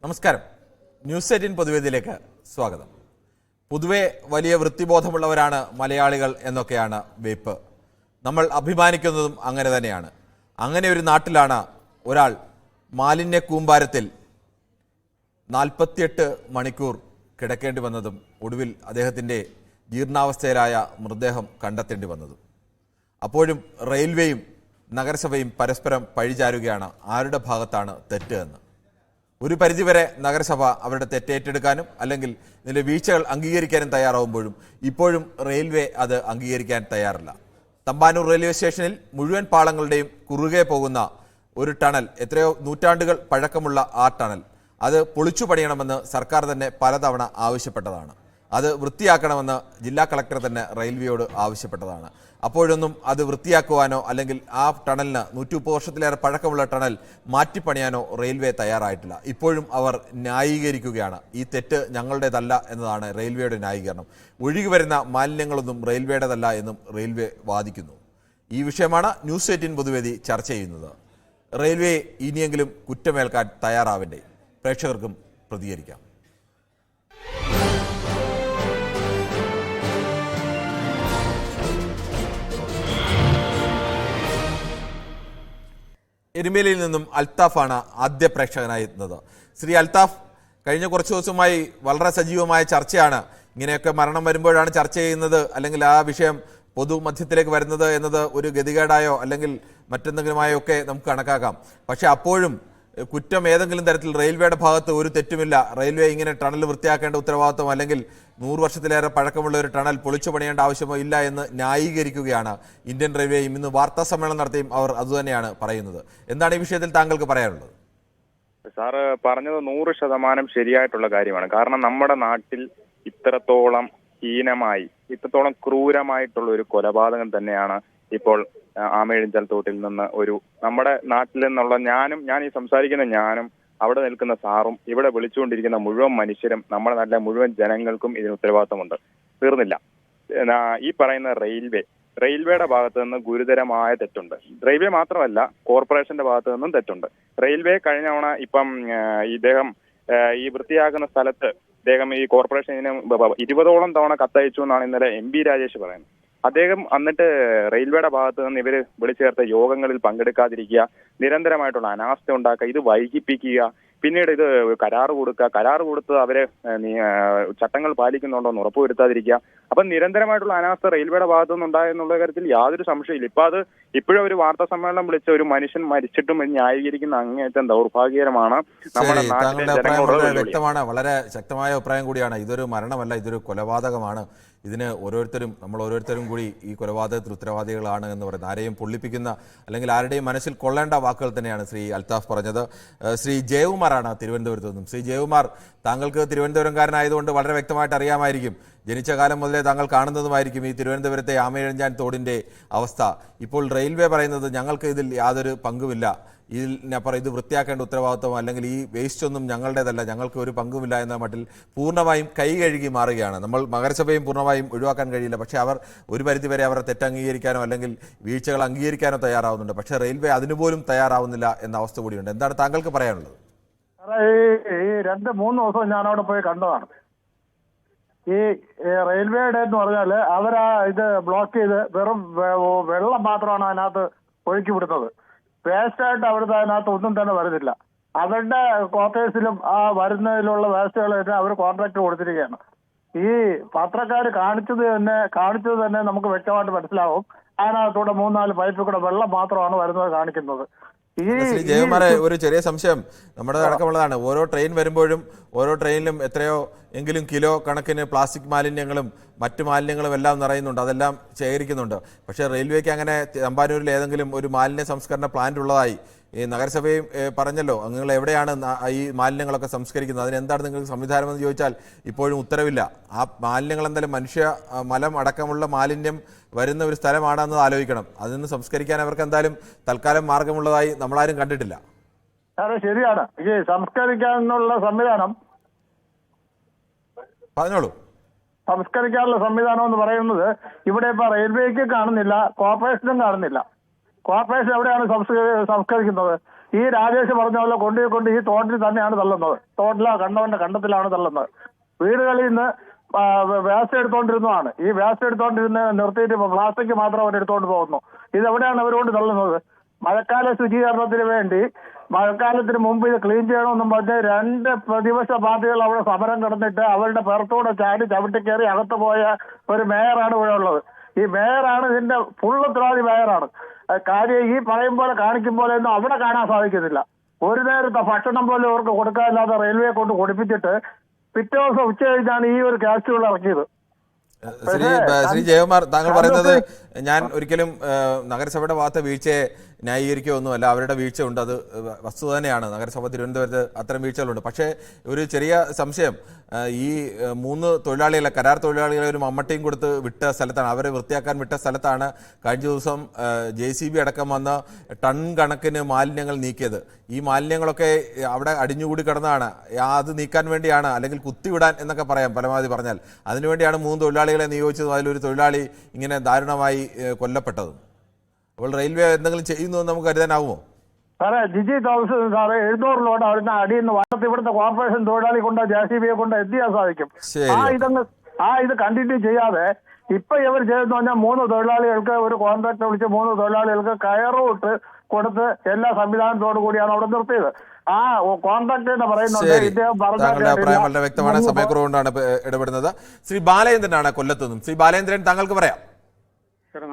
നമസ്കാരം. ന്യൂസ് 18 പൊതുവേദിയിലേക്ക് സ്വാഗതം. പൊതുവെ വലിയ വൃത്തിബോധമുള്ളവരാണ് മലയാളികൾ എന്നൊക്കെയാണ് വെയ്പ്പ്. നമ്മൾ അഭിമാനിക്കുന്നതും അങ്ങനെ തന്നെയാണ്. അങ്ങനെ ഒരു നാട്ടിലാണ് ഒരാൾ മാലിന്യ കൂമ്പാരത്തിൽ 48 മണിക്കൂർ കിടക്കേണ്ടി വന്നതും ഒടുവിൽ അദ്ദേഹത്തിൻ്റെ ജീർണാവസ്ഥയിലായ മൃതദേഹം കണ്ടെത്തേണ്ടി വന്നതും. അപ്പോഴും റെയിൽവേയും നഗരസഭയും പരസ്പരം പഴിചാരുകയാണ് ആരുടെ ഭാഗത്താണ് തെറ്റ് എന്ന്. ഒരു പരിധിവരെ നഗരസഭ അവരുടെ തെറ്റേറ്റെടുക്കാനും അല്ലെങ്കിൽ ഇതിൻ്റെ വീഴ്ചകൾ അംഗീകരിക്കാനും തയ്യാറാവുമ്പോഴും ഇപ്പോഴും റെയിൽവേ അത് അംഗീകരിക്കാൻ തയ്യാറല്ല. തമ്പാനൂർ റെയിൽവേ സ്റ്റേഷനിൽ മുഴുവൻ പാളങ്ങളുടെയും കുറുകെ പോകുന്ന ഒരു ടണൽ, എത്രയോ നൂറ്റാണ്ടുകൾ പഴക്കമുള്ള ആ ടണൽ, അത് പൊളിച്ചു പണിയണമെന്ന് സർക്കാർ തന്നെ പലതവണ ആവശ്യപ്പെട്ടതാണ്. അത് വൃത്തിയാക്കണമെന്ന് ജില്ലാ കളക്ടർ തന്നെ റെയിൽവേയോട് ആവശ്യപ്പെട്ടതാണ്. അപ്പോഴൊന്നും അത് വൃത്തിയാക്കുവാനോ അല്ലെങ്കിൽ ആ ടണലിന് 130 വർഷത്തിലേറെ പഴക്കമുള്ള ടണൽ മാറ്റിപ്പണിയാനോ റെയിൽവേ തയ്യാറായിട്ടില്ല. ഇപ്പോഴും അവർ ന്യായീകരിക്കുകയാണ്. ഈ തെറ്റ് ഞങ്ങളുടേതല്ല എന്നതാണ് റെയിൽവേയുടെ ന്യായീകരണം. ഒഴുകി വരുന്ന മാലിന്യങ്ങളൊന്നും റെയിൽവേയുടേതല്ല എന്നും റെയിൽവേ വാദിക്കുന്നു. ഈ വിഷയമാണ് ന്യൂസ് 18 പൊതുവേദി ചർച്ച ചെയ്യുന്നത്. റെയിൽവേ ഇനിയെങ്കിലും കുറ്റമേൽക്കാൻ തയ്യാറാവേണ്ടേ? പ്രേക്ഷകർക്കും പ്രതികരിക്കാം. എരുമേലിയിൽ നിന്നും അൽത്താഫാണ് ആദ്യ പ്രേക്ഷകനായി എത്തുന്നത്. ശ്രീ അൽത്താഫ്, കഴിഞ്ഞ കുറച്ച് ദിവസമായി വളരെ സജീവമായ ചർച്ചയാണ്. ഇങ്ങനെയൊക്കെ മരണം വരുമ്പോഴാണ് ചർച്ച ചെയ്യുന്നത്, അല്ലെങ്കിൽ ആ വിഷയം പൊതുമധ്യത്തിലേക്ക് വരുന്നത് എന്നത് ഒരു ഗതികേടായോ അല്ലെങ്കിൽ മറ്റെന്തെങ്കിലുമായോ ഒക്കെ നമുക്ക് കണക്കാക്കാം. പക്ഷെ അപ്പോഴും കുറ്റം ഏതെങ്കിലും തരത്തിൽ റെയിൽവേയുടെ ഭാഗത്ത് ഒരു തെറ്റുമില്ല. റെയിൽവേ ഇങ്ങനെ ടണൽ വൃത്തിയാക്കേണ്ട ഉത്തരവാദിത്വം അല്ലെങ്കിൽ 100 വർഷത്തിലേറെ പഴക്കമുള്ള ഒരു ടണൽ പൊളിച്ചു പണിയേണ്ട ആവശ്യമോ ഇല്ല എന്ന് ന്യായീകരിക്കുകയാണ് ഇന്ത്യൻ റെയിൽവേയും. ഇന്ന് വാർത്താ സമ്മേളനം നടത്തിയും അവർ അതുതന്നെയാണ് പറയുന്നത്. എന്താണ് ഈ വിഷയത്തിൽ താങ്കൾക്ക് പറയാനുള്ളത്? സാറ് പറഞ്ഞത് 100% ശരിയായിട്ടുള്ള കാര്യമാണ്. കാരണം നമ്മുടെ നാട്ടിൽ ഇത്രത്തോളം ഹീനമായി, ഇത്രത്തോളം ക്രൂരമായിട്ടുള്ള ഒരു കൊലപാതകം തന്നെയാണ് ഇപ്പോൾ ആമയിഴഞ്ചൽ തോട്ടിൽ നിന്ന് നമ്മുടെ നാട്ടിൽ നിന്നുള്ള ഞാൻ ഈ സംസാരിക്കുന്ന ഞാനും അവിടെ നിൽക്കുന്ന സാറും ഇവിടെ വിളിച്ചുകൊണ്ടിരിക്കുന്ന മുഴുവൻ മനുഷ്യരും നമ്മുടെ നാട്ടിലെ മുഴുവൻ ജനങ്ങൾക്കും ഇതിന് ഉത്തരവാദിത്തമുണ്ട്. തീർന്നില്ല. ഈ പറയുന്ന റെയിൽവേയുടെ ഭാഗത്തു നിന്ന് ഗുരുതരമായ തെറ്റുണ്ട്. റെയിൽവേ മാത്രമല്ല, കോർപ്പറേഷന്റെ ഭാഗത്തു നിന്നും തെറ്റുണ്ട്. റെയിൽവേ കഴിഞ്ഞ തവണ ഇപ്പം ഇദ്ദേഹം ഈ വൃത്തിയാക്കുന്ന സ്ഥലത്ത് അദ്ദേഹം ഈ കോർപ്പറേഷന് 20ഓളം തവണ കത്തയച്ചു എന്നാണ് ഇന്നലെ MP രാജേഷ് പറയുന്നത്. അദ്ദേഹം എന്നിട്ട് റെയിൽവേയുടെ ഭാഗത്ത് നിന്ന് ഇവര് വിളിച്ചേർത്ത യോഗങ്ങളിൽ പങ്കെടുക്കാതിരിക്കുക, നിരന്തരമായിട്ടുള്ള അനാസ്ഥ ഉണ്ടാക്കുക, ഇത് വൈകിപ്പിക്കുക, പിന്നീട് ഇത് കരാറ് കൊടുത്ത് അവരെ ചട്ടങ്ങൾ പാലിക്കുന്നുണ്ടോ എന്ന് ഉറപ്പുവരുത്താതിരിക്കുക. അപ്പൊ നിരന്തരമായിട്ടുള്ള അനാസ്ഥ റെയിൽവേയുടെ ഭാഗത്തുനിന്ന് ഉണ്ടായെന്നുള്ള കാര്യത്തിൽ യാതൊരു സംശയമില്ല. ഇപ്പോഴും ഒരു വാർത്താ സമ്മേളനം വിളിച്ച ഒരു മനുഷ്യൻ മരിച്ചിട്ടും ന്യായീകരിക്കുന്ന അങ്ങേയറ്റം ദൗർഭാഗ്യകരമാണ് നമ്മുടെ നാട്ടിലെ ജനങ്ങളോട്. വ്യക്തമാണ്, വളരെ ശക്തമായ അഭിപ്രായം കൂടിയാണ്. ഇതൊരു മരണമല്ല, ഇതൊരു കൊലപാതകമാണ്. ഇതിന് നമ്മൾ ഓരോരുത്തരും കൂടി ഈ കൊലപാതകത്തിൽ ഉത്തരവാദികളാണ് എന്ന് പറയുന്നത് ആരെയും പൊള്ളിപ്പിക്കുന്ന അല്ലെങ്കിൽ ആരുടെയും മനസ്സിൽ കൊള്ളേണ്ട വാക്കുകൾ തന്നെയാണ് ശ്രീ അൽത്താഫ് പറഞ്ഞത്. ശ്രീ ജയകുമാറാണ് തിരുവനന്തപുരത്ത് നിന്നും. ശ്രീ ജയകുമാർ, താങ്കൾക്ക് തിരുവനന്തപുരംകാരനായതുകൊണ്ട് വളരെ വ്യക്തമായിട്ട് അറിയാമായിരിക്കും, ജനിച്ച കാലം മുതലേ താങ്കൾ കാണുന്നതുമായിരിക്കും ഈ തിരുവനന്തപുരത്തെ ആമയിഴഞ്ചാൻ തോടിൻ്റെ അവസ്ഥ. ഇപ്പോൾ റെയിൽവേ പറയുന്നത് ഞങ്ങൾക്ക് ഇതിൽ യാതൊരു പങ്കുമില്ല, ഇതിനപ്പുറം ഇത് വൃത്തിയാക്കേണ്ട ഉത്തരവാദിത്വം അല്ലെങ്കിൽ ഈ വേസ്റ്റ് ഒന്നും ഞങ്ങളുടേതല്ല, ഞങ്ങൾക്ക് ഒരു പങ്കുമില്ല എന്ന മട്ടിൽ പൂർണ്ണമായും കൈ കഴുകി മാറുകയാണ്. നമ്മൾ നഗരസഭയും പൂർണ്ണമായും ഒഴിവാക്കാൻ കഴിയില്ല, പക്ഷേ അവർ ഒരു പരിധിവരെ അവരുടെ തെറ്റ് അംഗീകരിക്കാനോ അല്ലെങ്കിൽ വീഴ്ചകൾ അംഗീകരിക്കാനോ തയ്യാറാവുന്നുണ്ട്. പക്ഷേ റെയിൽവേ അതിനുപോലും തയ്യാറാവുന്നില്ല എന്ന അവസ്ഥ കൂടിയുണ്ട്. എന്താണ് താങ്കൾക്ക് പറയാനുള്ളത്? ഈ 2-3 ദിവസം ഞാൻ അവിടെ പോയി കണ്ടതാണ്. ഈ റെയിൽവേയുടെ എന്ന് പറഞ്ഞാല് അവരാ ഇത് ബ്ലോക്ക് ചെയ്ത് വെറും വെള്ളം മാത്രമാണ് അതിനകത്ത് ഒഴുക്കി വിടുന്നത്. വേസ്റ്റായിട്ട് അവിടുത്തെ അതിനകത്ത് ഒന്നും തന്നെ വരുന്നില്ല. അവരുടെ ക്വാർട്ടേഴ്സിലും ആ വരുന്നതിലുള്ള വേസ്റ്റുകൾ തന്നെ അവർ കോൺട്രാക്ട് കൊടുത്തിരിക്കുകയാണ്. ഈ പത്രക്കാർ കാണിച്ചത് തന്നെ നമുക്ക് വ്യക്തമായിട്ട് മനസ്സിലാവും. അതിനകത്തൂടെ 3-4 പൈപ്പിൽ കൂടെ വെള്ളം മാത്രമാണ് വരുന്നത് കാണിക്കുന്നത്. ശ്രീ ജയകുമാറെ, ഒരു ചെറിയ സംശയം നമ്മുടെ അടക്കമുള്ളതാണ്. ഓരോ ട്രെയിൻ വരുമ്പോഴും ഓരോ ട്രെയിനിലും എത്രയോ എങ്കിലും കിലോ കണക്കിന് പ്ലാസ്റ്റിക് മാലിന്യങ്ങളും മറ്റു മാലിന്യങ്ങളും എല്ലാം നിറയുന്നുണ്ട്, അതെല്ലാം ശേഖരിക്കുന്നുണ്ട്. പക്ഷേ റെയിൽവേക്ക് അങ്ങനെ തമ്പാനൂരിൽ ഏതെങ്കിലും ഒരു മാലിന്യ സംസ്കരണ പ്ലാന്റ് ഉള്ളതായി ഈ നഗരസഭയും പറഞ്ഞല്ലോ. നിങ്ങൾ എവിടെയാണ് ഈ മാലിന്യങ്ങളൊക്കെ സംസ്കരിക്കുന്നത്, അതിനെന്താണ് നിങ്ങൾക്ക് സംവിധാനം എന്ന് ചോദിച്ചാൽ ഇപ്പോഴും ഉത്തരവില്ല. ആ മാലിന്യങ്ങൾ എന്തായാലും മലം അടക്കമുള്ള മാലിന്യം വരുന്ന ഒരു സ്ഥലമാണെന്നത് ആലോചിക്കണം. അതിൽ നിന്ന് സംസ്കരിക്കാൻ അവർക്ക് എന്തായാലും തൽക്കാലം മാർഗമുള്ളതായി നമ്മളാരും കണ്ടിട്ടില്ല. അതെ, ശരിയാണ്. ഈ സംസ്കരിക്കാനുള്ള സംവിധാനം പറഞ്ഞോളൂ. സംസ്കരിക്കാനുള്ള സംവിധാനം എന്ന് പറയുന്നത് ഇവിടെ ഇപ്പൊ റെയിൽവേക്ക് കാണുന്നില്ല, കോർപ്പറേഷനും കാണുന്നില്ല. കോർപ്പറേഷൻ എവിടെയാണ് സംസ്കരിക്കുന്നത്? ഈ രാജേഷ് പറഞ്ഞ പോലെ കൊണ്ട് ഈ തോട്ടിൽ തന്നെയാണ് തള്ളുന്നത്. കണ്ടവന്റെ കണ്ടത്തിലാണ് തള്ളുന്നത്. വീടുകളിൽ നിന്ന് വേസ്റ്റ് എടുത്തോണ്ടിരുന്നതാണ്. ഈ വേസ്റ്റ് എടുത്തോണ്ടിരുന്ന് നിർത്തിയിട്ട് പ്ലാസ്റ്റിക് മാത്രം അവരെടുത്തോണ്ട് പോകുന്നു. ഇതെവിടെയാണ് അവരോട് തള്ളുന്നത്? മഴക്കാല ശുചീകരണത്തിന് വേണ്ടി മഴക്കാലത്തിന് മുമ്പ് ഇത് ക്ലീൻ ചെയ്യണമെന്നും പറഞ്ഞ് 2 പ്രതിപക്ഷ പാർട്ടികൾ അവിടെ സമരം കിടന്നിട്ട് അവരുടെ പുറത്തൂടെ ചവിട്ടിക്കയറി അകത്ത് പോയ ഒരു മേയറാണ് ഇവിടെ ഉള്ളത്. ഈ മേയറാണ് ഇതിന്റെ ഫുൾ ഉത്തരവാദി മേയറാണ്. കാര്യം ഈ പറയും പോലെ കാണിക്കും പോലെ ഒന്നും അവിടെ കാണാൻ സാധിക്കുന്നില്ല. ഒരു നേരത്തെ ഭക്ഷണം പോലും അവർക്ക് കൊടുക്കാനില്ലാതെ റെയിൽവേ കൊണ്ട് കൊടുപ്പിച്ചിട്ട് പിറ്റേ ദിവസം ഉച്ച കഴിഞ്ഞാണ് ഈ ഒരു കാസ്റ്റുകൾ ഇറക്കിയത്. ശ്രീ ജയകുമാർ, താങ്കൾ പറയുന്നത് ഞാൻ ഒരിക്കലും നഗരസഭയുടെ ഭാഗത്തെ വീഴ്ചയെ ന്യായീകരിക്കുകയൊന്നുമല്ല. അവരുടെ വീഴ്ച ഉണ്ട്, അത് വസ്തുത തന്നെയാണ്. നഗരസഭ തിരുവനന്തപുരത്ത് അത്തരം വീഴ്ചകളുണ്ട്. പക്ഷേ ഒരു ചെറിയ സംശയം, ഈ 3 തൊഴിലാളികളെ, കരാർ തൊഴിലാളികളെ ഒരു മമ്മട്ടിയും കൊടുത്ത് വിട്ട സ്ഥലത്താണ്, അവരെ വൃത്തിയാക്കാൻ വിട്ട സ്ഥലത്താണ് കഴിഞ്ഞ ദിവസം JCB അടക്കം വന്ന് ടൺ കണക്കിന് മാലിന്യങ്ങൾ നീക്കിയത്. ഈ മാലിന്യങ്ങളൊക്കെ അവിടെ അടിഞ്ഞുകൂടി കിടന്നതാണ്. അത് നീക്കാൻ വേണ്ടിയാണ്, അല്ലെങ്കിൽ കുത്തിവിടാൻ എന്നൊക്കെ പറയാം പരമാവധി പറഞ്ഞാൽ. അതിനുവേണ്ടിയാണ് 3 തൊഴിലാളികളെ നിയോഗിച്ചതും അതിലൊരു തൊഴിലാളി ഇങ്ങനെ ദാരുണമായി കൊല്ലപ്പെട്ടതും. അപ്പോൾ റെയിൽവേ എന്തെങ്കിലും ചെയ്യുന്നു എന്ന് നമുക്ക് കരുതാനാവുമോ? സാറേ, ജിജി തോമസ് സാറേ 700 ലോഡ് അവിടുന്ന് അടിയുന്ന വാർത്ത ഇവിടുത്തെ കോർപ്പറേഷൻ തൊഴിലാളി കൊണ്ട് JCB കൊണ്ട് എത്തിയാൻ സാധിക്കും. ഇത് കണ്ടിന്യൂ ചെയ്യാതെ ഇപ്പൊ ഇവർ ചെയ്തെന്ന് പറഞ്ഞാൽ 3 തൊഴിലാളികൾക്ക് ഒരു കോൺട്രാക്ട് വിളിച്ച് 3 തൊഴിലാളികൾക്ക് കയറുവിട്ട് കൊടുത്ത് എല്ലാ സംവിധാനത്തോടു കൂടിയാണ് അവിടെ നിർത്തിയത്. ആ കോൺട്രാക്ട് എന്ന് പറയുന്നുണ്ട്. ഇദ്ദേഹം താങ്കളുടെ അഭിപ്രായം വളരെ വ്യക്തമാണ്. സമയക്കുറവുകൊണ്ടാണ് ഇടപെടുന്നത്. ശ്രീ ബാലേന്ദ്രനാണ് കൊല്ലത്ത് നിന്നും. ശ്രീ ബാലേന്ദ്രൻ, താങ്കൾക്ക് പറയാം.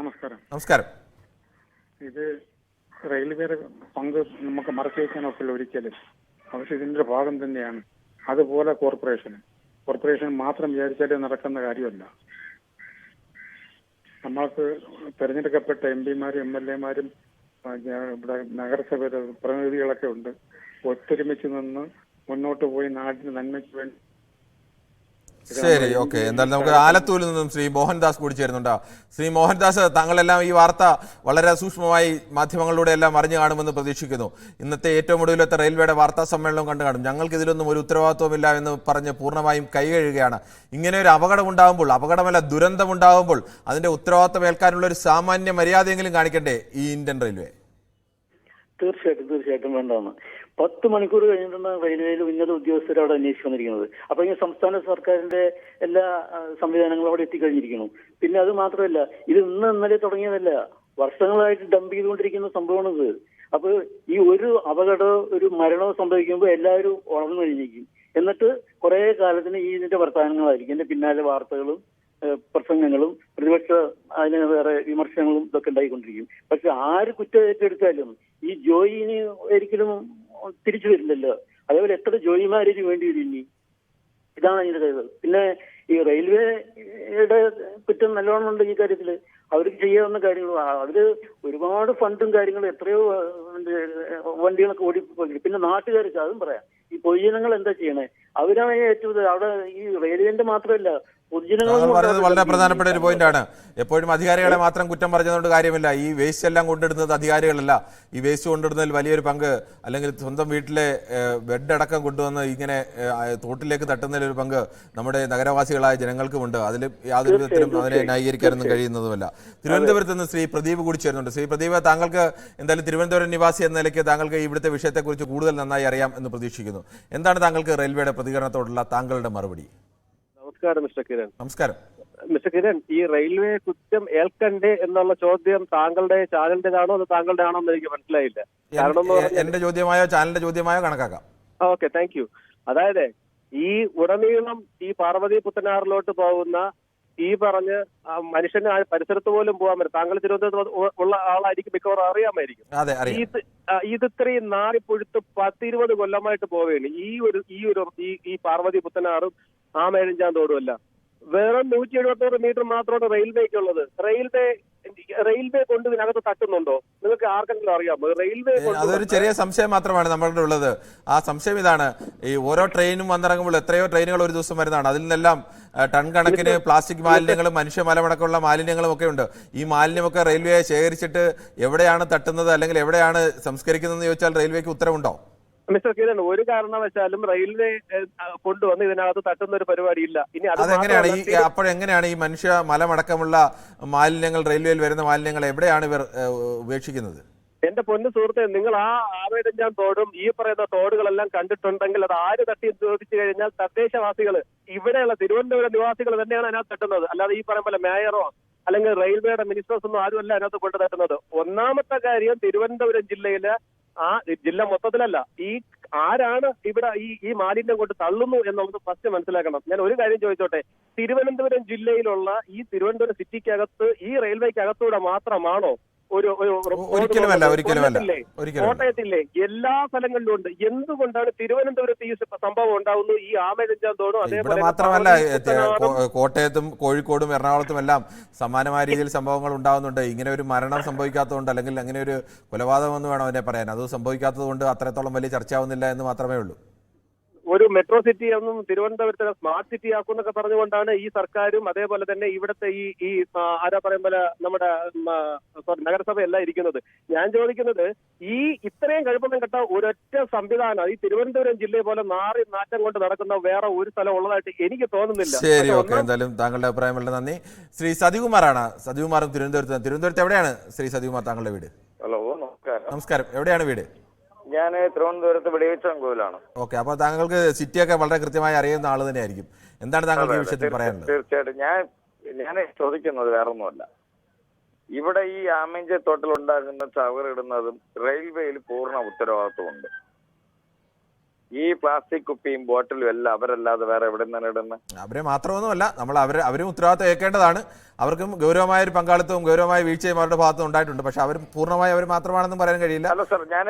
നമസ്കാരം. നമസ്കാരം. ഇത് റെയിൽവേയുടെ പങ്ക് നമുക്ക് മറച്ചു വയ്ക്കാൻ ഒക്കില്ല ഒരിക്കലും. പക്ഷെ ഇതിന്റെ ഭാഗം തന്നെയാണ്. അതുപോലെ കോർപ്പറേഷൻ മാത്രം വിചാരിച്ചാലേ നടക്കുന്ന കാര്യമല്ല. നമ്മൾക്ക് തെരഞ്ഞെടുക്കപ്പെട്ട MP-മാരും MLA-മാരും ഇവിടെ നഗരസഭയുടെ പ്രതിനിധികളൊക്കെ ഉണ്ട്. ഒത്തൊരുമിച്ച് നിന്ന് മുന്നോട്ട് പോയി നാടിന് നന്മയ്ക്ക് വേണ്ടി. ശരി, ഓക്കെ. എന്തായാലും നമുക്ക് ആലത്തൂരിൽ നിന്നും ശ്രീ മോഹൻദാസ് കൂടി ചേരുന്നുണ്ട്. ശ്രീ മോഹൻദാസ്, താങ്കളെല്ലാം ഈ വാർത്ത വളരെ സൂക്ഷ്മമായി മാധ്യമങ്ങളിലൂടെ എല്ലാം അറിഞ്ഞു കാണുമെന്ന് പ്രതീക്ഷിക്കുന്നു. ഇന്നത്തെ ഏറ്റവും ഒടുവിലത്തെ റെയിൽവേയുടെ വാർത്താ സമ്മേളനം കണ്ടു കാണും. ഞങ്ങൾക്ക് ഇതിലൊന്നും ഒരു ഉത്തരവാദിത്വമില്ല എന്ന് പറഞ്ഞ് പൂർണ്ണമായും കൈകഴുകുകയാണ്. ഇങ്ങനെ ഒരു അപകടം ഉണ്ടാകുമ്പോൾ, അപകടമല്ല ദുരന്തമുണ്ടാകുമ്പോൾ അതിന്റെ ഉത്തരവാദിത്വം ഏൽക്കാനുള്ള ഒരു സാമാന്യ മര്യാദയെങ്കിലും കാണിക്കണ്ടേ ഈ ഇന്ത്യൻ റെയിൽവേ? തീർച്ചയായിട്ടും വേണ്ടതാണ്. 10 മണിക്കൂർ കഴിഞ്ഞിട്ടാണ് റെയിൽവേയിൽ ഉന്നത ഉദ്യോഗസ്ഥർ അവിടെ അന്വേഷിച്ചു വന്നിരിക്കുന്നത്. അപ്പൊ ഇങ്ങനെ സംസ്ഥാന സർക്കാരിന്റെ എല്ലാ സംവിധാനങ്ങളും അവിടെ എത്തിക്കഴിഞ്ഞിരിക്കുന്നു. പിന്നെ അത് മാത്രമല്ല, ഇത് ഇന്നലെ തുടങ്ങിയതല്ല, വർഷങ്ങളായിട്ട് ഡംപ് ചെയ്തുകൊണ്ടിരിക്കുന്ന സംഭവമാണിത്. അപ്പൊ ഈ ഒരു അപകടമോ ഒരു മരണമോ സംഭവിക്കുമ്പോൾ എല്ലാവരും ഉണർന്നു കഴിഞ്ഞിരിക്കും. എന്നിട്ട് കുറെ കാലത്തിന് ഇതിന്റെ വർത്തമാനങ്ങളായിരിക്കും. ഇതിന്റെ പിന്നാലെ വാർത്തകളും പ്രസംഗങ്ങളും പ്രതിപക്ഷ അതിന് വേറെ വിമർശനങ്ങളും ഇതൊക്കെ ഉണ്ടായിക്കൊണ്ടിരിക്കും. പക്ഷെ ആര് കുറ്റം ഏറ്റെടുത്താലും ഈ ജോയിന് ഒരിക്കലും തിരിച്ചു വരില്ലല്ലോ. അതേപോലെ എത്ര ജോയിമാരിന് വേണ്ടി ഇനി ഇതാണ് അതിന്റെ കഴിവ്. പിന്നെ ഈ റെയിൽവേയുടെ കുറ്റം നല്ലോണം ഉണ്ട് ഈ കാര്യത്തില്. അവർക്ക് ചെയ്യാവുന്ന കാര്യങ്ങൾ, അവര് ഒരുപാട് ഫണ്ടും കാര്യങ്ങളും എത്രയോ വണ്ടികളൊക്കെ ഓടിപ്പോയി. പിന്നെ നാട്ടുകാർക്ക് അതും പറയാം. ഈ പൊതുജനങ്ങൾ എന്താ ചെയ്യണേ? അവരാണ് ഏറ്റവും അവിടെ ഈ റെയിൽവേന്റെ മാത്രമല്ല പറഞ്ഞത് വളരെ പ്രധാനപ്പെട്ട ഒരു പോയിന്റാണ്. എപ്പോഴും അധികാരികളെ മാത്രം കുറ്റം പറഞ്ഞതുകൊണ്ട് കാര്യമില്ല. ഈ വേസ്റ്റ് എല്ലാം കൊണ്ടിടുന്നത് അധികാരികളല്ല. ഈ വേസ്റ്റ് കൊണ്ടിടുന്നതിൽ വലിയൊരു പങ്ക്, അല്ലെങ്കിൽ സ്വന്തം വീട്ടിലെ ബെഡ് അടക്കം കൊണ്ടുവന്ന് ഇങ്ങനെ തോട്ടിലേക്ക് തട്ടുന്നതിൽ ഒരു പങ്ക് നമ്മുടെ നഗരവാസികളായ ജനങ്ങൾക്കുമുണ്ട്. അതിൽ യാതൊരു വിധത്തിലും അതിനെ ന്യായീകരിക്കാനൊന്നും കഴിയുന്നതുമല്ല. തിരുവനന്തപുരത്ത് നിന്ന് ശ്രീ പ്രദീപ് കൂടി ചേരുന്നുണ്ട്. ശ്രീ പ്രദീപ്, താങ്കൾക്ക് എന്തായാലും തിരുവനന്തപുരം നിവാസി എന്ന നിലയ്ക്ക് താങ്കൾക്ക് ഇവിടുത്തെ വിഷയത്തെക്കുറിച്ച് കൂടുതൽ നന്നായി അറിയാം എന്ന് പ്രതീക്ഷിക്കുന്നു. എന്താണ് താങ്കൾക്ക് റെയിൽവേയുടെ പ്രതികരണത്തോടുള്ള താങ്കളുടെ മറുപടി? നമസ്കാരം മിസ്റ്റർ കിരൺ. നമസ്കാരം മിസ്റ്റർ കിരൺ, ഈ റെയിൽവേ കുറ്റം ഏൽക്കണ്ടേ എന്നുള്ള ചോദ്യം താങ്കളുടെ ചാനലിന്റേതാണോ അതോ താങ്കളുടെ ആണോ എന്ന് എനിക്ക് മനസ്സിലായില്ല. കാരണം എന്റെ ചോദ്യമായോ ചാനലിന്റെ ചോദ്യമായോ കണക്കാക്കാം. Okay, thank you. അതായത് ഈ ഉടനീളം ഈ പാർവതി പുത്തനാറിലോട്ട് പോകുന്ന ഈ പറഞ്ഞ് മനുഷ്യന് ആ പരിസരത്ത് പോലും പോകാൻ പറ്റും. താങ്കൾ തിരുവനന്തപുരത്ത് ഉള്ള ആളായിരിക്കും, മിക്കവാറും അറിയാമായിരിക്കും. ഇത് ഇത്രയും നാറിപ്പൊഴുത്ത് 10-20 കൊല്ലമായിട്ട് പോവുകയാണ്. ഈ പാർവതി പുത്തനാറും ആമേഴഞ്ചാം തോടുമല്ല. വെറും 176 മീറ്റർ മാത്രമാണ് റെയിൽവേക്കുള്ളത്. റെയിൽവേ കൊണ്ട് ഇതിനകത്ത് തട്ടുന്നുണ്ടോ? നിങ്ങൾക്ക് ആർക്കെങ്കിലും അറിയാമോ? റെയിൽവേ അതൊരു ചെറിയ സംശയം മാത്രമാണ് നമ്മളുടെ ഉള്ളത്. ആ സംശയം ഇതാണ്, ഈ ഓരോ ട്രെയിനും വന്നിറങ്ങുമ്പോൾ എത്രയോ ട്രെയിനുകൾ ഒരു ദിവസം വരുന്നതാണ്. അതിൽ നിന്നെല്ലാം ടൺ കണക്കിന് പ്ലാസ്റ്റിക് മാലിന്യങ്ങളും മനുഷ്യമലമടക്കമുള്ള മാലിന്യങ്ങളും ഒക്കെ ഉണ്ട്. ഈ മാലിന്യമൊക്കെ റെയിൽവേ ശേഖരിച്ചിട്ട് എവിടെയാണ് തട്ടുന്നത്, അല്ലെങ്കിൽ എവിടെയാണ് സംസ്കരിക്കുന്നതെന്ന് ചോദിച്ചാൽ റെയിൽവേക്ക് ഉത്തരവുണ്ടോ? മിസ്റ്റർ കിരൺ, ഒരു കാരണവശാലും റെയിൽവേ കൊണ്ടുവന്ന് ഇതിനകത്ത് തട്ടുന്ന ഒരു പരിപാടിയില്ല. ഇനി അതെങ്ങനെയാണ് അപ്പോഴെങ്ങനെയാണ് ഈ മനുഷ്യ മലമടക്കമുള്ള മാലിന്യങ്ങൾ, റെയിൽവേയിൽ വരുന്ന മാലിന്യങ്ങൾ എവിടെയാണ് ഇവർ ഉപേക്ഷിക്കുന്നത്? എന്റെ പൊന്നു സുഹൃത്തെ, നിങ്ങൾ ആ ആവേദഞ്ചാൻ തോടും ഈ പറയുന്ന തോടുകളെല്ലാം കണ്ടിട്ടുണ്ടെങ്കിൽ അത് ആര് തട്ടി ചോദിച്ചു കഴിഞ്ഞാൽ തദ്ദേശവാസികൾ, ഇവിടെയുള്ള തിരുവനന്തപുരം നിവാസികൾ തന്നെയാണ് അതിനകത്ത് തട്ടുന്നത്. അല്ലാതെ ഈ പറയുന്ന പോലെ മേയറോ അല്ലെങ്കിൽ റെയിൽവേയുടെ മിനിസ്റ്റേഴ്സ് ഒന്നും ആരുമല്ല അതിനകത്ത് കൊണ്ട് തട്ടുന്നത്. ഒന്നാമത്തെ കാര്യം, തിരുവനന്തപുരം ജില്ലയിലെ ആ ജില്ല മൊത്തത്തിലല്ല, ഈ ആരാണ് ഇവിടെ ഈ മാലിന്യം കൊണ്ട് തള്ളുന്നു എന്നുള്ളത് ഫസ്റ്റ് മനസ്സിലാക്കണം. ഞാൻ ഒരു കാര്യം ചോദിച്ചോട്ടെ, തിരുവനന്തപുരം ജില്ലയിലുള്ള ഈ തിരുവനന്തപുരം സിറ്റിക്കകത്ത് ഈ റെയിൽവേക്കകത്തൂടെ മാത്രമാണോ ഒരിക്കലുമല്ല. കോട്ടയത്തില്ലേ, എല്ലാ സ്ഥലങ്ങളിലും ഉണ്ട്. എന്തുകൊണ്ടാണ് തിരുവനന്തപുരത്ത് ഈ സംഭവം ഉണ്ടാവുന്നു? ഈ ആമേഴഞ്ചാം തോടും ഇവിടെ മാത്രമല്ല, കോട്ടയത്തും കോഴിക്കോടും എറണാകുളത്തും എല്ലാം സമാനമായ രീതിയിൽ സംഭവങ്ങൾ ഉണ്ടാവുന്നുണ്ട്. ഇങ്ങനെ ഒരു മരണം സംഭവിക്കാത്തതുകൊണ്ട്, അല്ലെങ്കിൽ അങ്ങനെ ഒരു കൊലപാതകം എന്ന് വേണം അതിനെ പറയാൻ, അത് സംഭവിക്കാത്തത് കൊണ്ട് അത്രത്തോളം വലിയ ചർച്ചയാവുന്നില്ല എന്ന് മാത്രമേ ഉള്ളൂ. ഒരു മെട്രോ സിറ്റി ഒന്നും തിരുവനന്തപുരത്തെ സ്മാർട്ട് സിറ്റി ആക്കും എന്നൊക്കെ പറഞ്ഞുകൊണ്ടാണ് ഈ സർക്കാരും അതേപോലെ തന്നെ ഇവിടുത്തെ ഈ ആരാ പറയും പോലെ നമ്മുടെ നഗരസഭ എല്ലാം ഇരിക്കുന്നത്. ഞാൻ ചോദിക്കുന്നത്, ഈ ഇത്രയും കഴുപ്പണം കെട്ട ഒരൊറ്റ സംവിധാനം ഈ തിരുവനന്തപുരം ജില്ലയെ പോലെ നാറി നാറ്റം കൊണ്ട് നടക്കുന്ന വേറെ ഒരു സ്ഥലം ഉള്ളതായിട്ട് എനിക്ക് തോന്നുന്നില്ല. ശരി, ഓക്കെ. എന്തായാലും താങ്കളുടെ അഭിപ്രായം വളരെ നന്ദി. ശ്രീ സതികുമാറാണ്. സതികുമാറും തിരുവനന്തപുരത്ത് എവിടെയാണ് ശ്രീ സതികുമാർ താങ്കളുടെ വീട്? ഹലോ, നമസ്കാരം. നമസ്കാരം. എവിടെയാണ് വീട്? ഞാൻ തിരുവനന്തപുരത്ത് വെടിവെച്ചങ്കോവിലാണ്. ഓക്കെ, അപ്പോൾ താങ്കൾക്ക് സിറ്റിയൊക്കെ വളരെ കൃത്യമായി അറിയുന്ന ആൾ തന്നെയായിരിക്കും. എന്താണ് താങ്കൾക്ക് ഈ വിഷയത്തിൽ പറയാനുള്ളത്? തീർച്ചയായിട്ടും ഞാൻ ചോദിക്കുന്നത് വേറൊന്നുമല്ല. ഇവിടെ ഈ ആമേഞ്ച തോട്ടിൽ ഉണ്ടാകുന്ന ചവറിടുന്നതും റെയിൽവേയിൽ പൂർണ്ണ ഉത്തരവാദിത്വമുണ്ട്. ഈ പ്ലാസ്റ്റിക് കുപ്പിയും ബോട്ടിലും എല്ലാം അവരല്ലാതെ വേറെ എവിടെ നിന്നാണ് ഇടുന്നത്? അവരെ മാത്രമൊന്നുമല്ല, നമ്മൾ അവരും ഉത്തരവാദിത്വം ഏൽക്കേണ്ടതാണ്. അവർക്കും ഗൗരവമായ ഒരു പങ്കാളിത്തവും ഗൗരവമായ വീഴ്ചയും അവരുടെ ഭാഗത്ത് ഉണ്ടായിട്ടുണ്ട്. പക്ഷെ അവർ പൂർണ്ണമായി അവർ മാത്രമാണെന്നും പറയാൻ കഴിയില്ല. അല്ല സാർ, ഞാൻ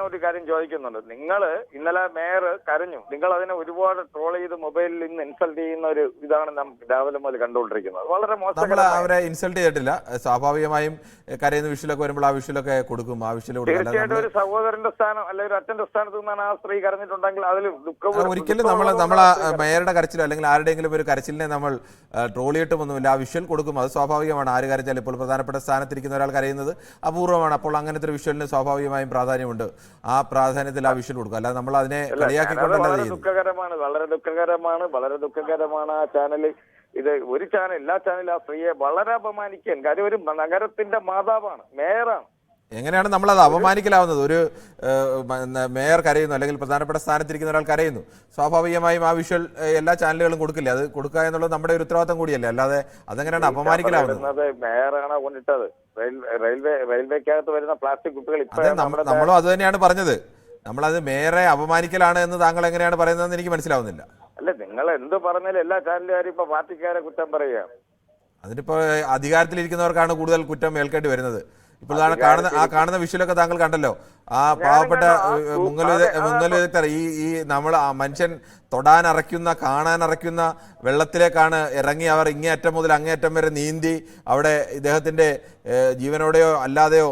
ഒരു കാര്യം ചോദിക്കുന്നുണ്ട്. നിങ്ങൾ ഇന്നലെ മേയർ കരഞ്ഞു. നിങ്ങൾ അതിനെ ഒരുപാട് ട്രോൾ ചെയ്ത് മൊബൈലിൽ ഇന്ന് ഇൻസൾട്ട് ചെയ്യുന്ന ഒരു ഇതാണ് നാം രാവിലെ മുതൽ കണ്ടുകൊണ്ടിരിക്കുന്നത്. വളരെ മോശം. നമ്മൾ അവരെ ഇൻസൾട്ട് ചെയ്തിട്ടില്ല. സ്വാഭാവികമായും കരയുന്ന വിഷയിലൊക്കെ വരുമ്പോൾ ആ വിഷയിലൊക്കെ കൊടുക്കും. ആ വിഷയിൽ തീർച്ചയായിട്ടും ഒരു സഹോദരന്റെ സ്ഥാനം അല്ലെങ്കിൽ ഒരു അച്ഛന്റെ സ്ഥാനത്ത് നിന്നാണ് ആ സ്ത്രീ കരഞ്ഞിട്ടുണ്ടെങ്കിൽ അതിൽ ദുഃഖം. ഒരിക്കലും നമ്മൾ മേയറുടെ കരച്ചിലോ അല്ലെങ്കിൽ ആരുടെയെങ്കിലും ഒരു കരച്ചിലിനെ നമ്മൾ ട്രോൾ ചെയ്തിട്ടുമൊന്നുമില്ല. ആ വിഷ്വൽ കൊടുക്കും. അത് സ്വാഭാവികമാണ്. ആര് കരച്ചാലും ഇപ്പോൾ പ്രധാനപ്പെട്ട സ്ഥാനത്തിരിക്കുന്ന ഒരാൾ കരയുന്നത് അപൂർവമാണ്. അപ്പോൾ അങ്ങനത്തെ ഒരു വിഷ്വലിന് സ്വാഭാവികമായും പ്രാധാന്യമുണ്ട്. ആ പ്രാധാന്യത്തിൽ ആ വിഷ്വൽ കൊടുക്കും. അല്ലാതെ നമ്മൾ അതിനെ കളിയാക്കിക്കൊണ്ടല്ല ചെയ്യുന്നത്. വളരെ ദുഃഖകരമാണ്. ആ ചാനൽ, ഇത് ഒരു ചാനൽ, എല്ലാ ചാനലും ആ സ്ത്രീയെ വളരെ അപമാനിക്കാൻ. കാര്യം ഒരു നഗരത്തിന്റെ മാതാവാണ്, മേയറാണ്. എങ്ങനെയാണ് നമ്മളത് അപമാനിക്കലാവുന്നത്? ഒരു മേയർ കരയുന്നു അല്ലെങ്കിൽ പ്രധാനപ്പെട്ട സ്ഥാനത്തിരിക്കുന്ന ഒരാൾ കരയുന്നു, സ്വാഭാവികമായും ആ വിഷ്വൽ എല്ലാ ചാനലുകളും കൊടുക്കില്ല. അത് കൊടുക്കുക എന്നുള്ളത് നമ്മുടെ ഒരു ഉത്തരവാദിത്തം കൂടിയല്ലേ. അല്ലാതെ അതെങ്ങനെയാണ് അപമാനിക്കലാവുന്നത്? മേയറാണ് കൊണ്ടിട്ടത്. റെയിൽവേക്കകത്ത് വരുന്ന പ്ലാസ്റ്റിക് കുപ്പികൾ നമ്മളും അത് തന്നെയാണ് പറഞ്ഞത്. നമ്മളത് മേയറെ അപമാനിക്കലാണ് എന്ന് താങ്കൾ എങ്ങനെയാണ് പറയുന്നതെന്ന് എനിക്ക് മനസ്സിലാവുന്നില്ല. അല്ല, നിങ്ങൾ എന്ത് പറഞ്ഞാലും എല്ലാ ചാനലുകാരും ഇപ്പൊ പാർട്ടിക്കാരെ കുറ്റം പറയുക. അതിനിപ്പോ അധികാരത്തിലിരിക്കുന്നവർക്കാണ് കൂടുതൽ കുറ്റം ഏൽക്കേണ്ടി വരുന്നത്. ഇപ്പോൾ കാണുന്ന വിഷ്വലൊക്കെ താങ്കൾ കണ്ടല്ലോ. ആ പാവപ്പെട്ട മുങ്ങൽ വിദഗ്ധർ ഈ നമ്മൾ മനുഷ്യൻ തൊടാനറയ്ക്കുന്ന കാണാനറയ്ക്കുന്ന വെള്ളത്തിലേക്കാണ് ഇറങ്ങി അവർ ഇങ്ങേയറ്റം മുതൽ അങ്ങേയറ്റം വരെ നീന്തി അവിടെ ഇദ്ദേഹത്തിന്റെ ജീവനോടെയോ അല്ലാതെയോ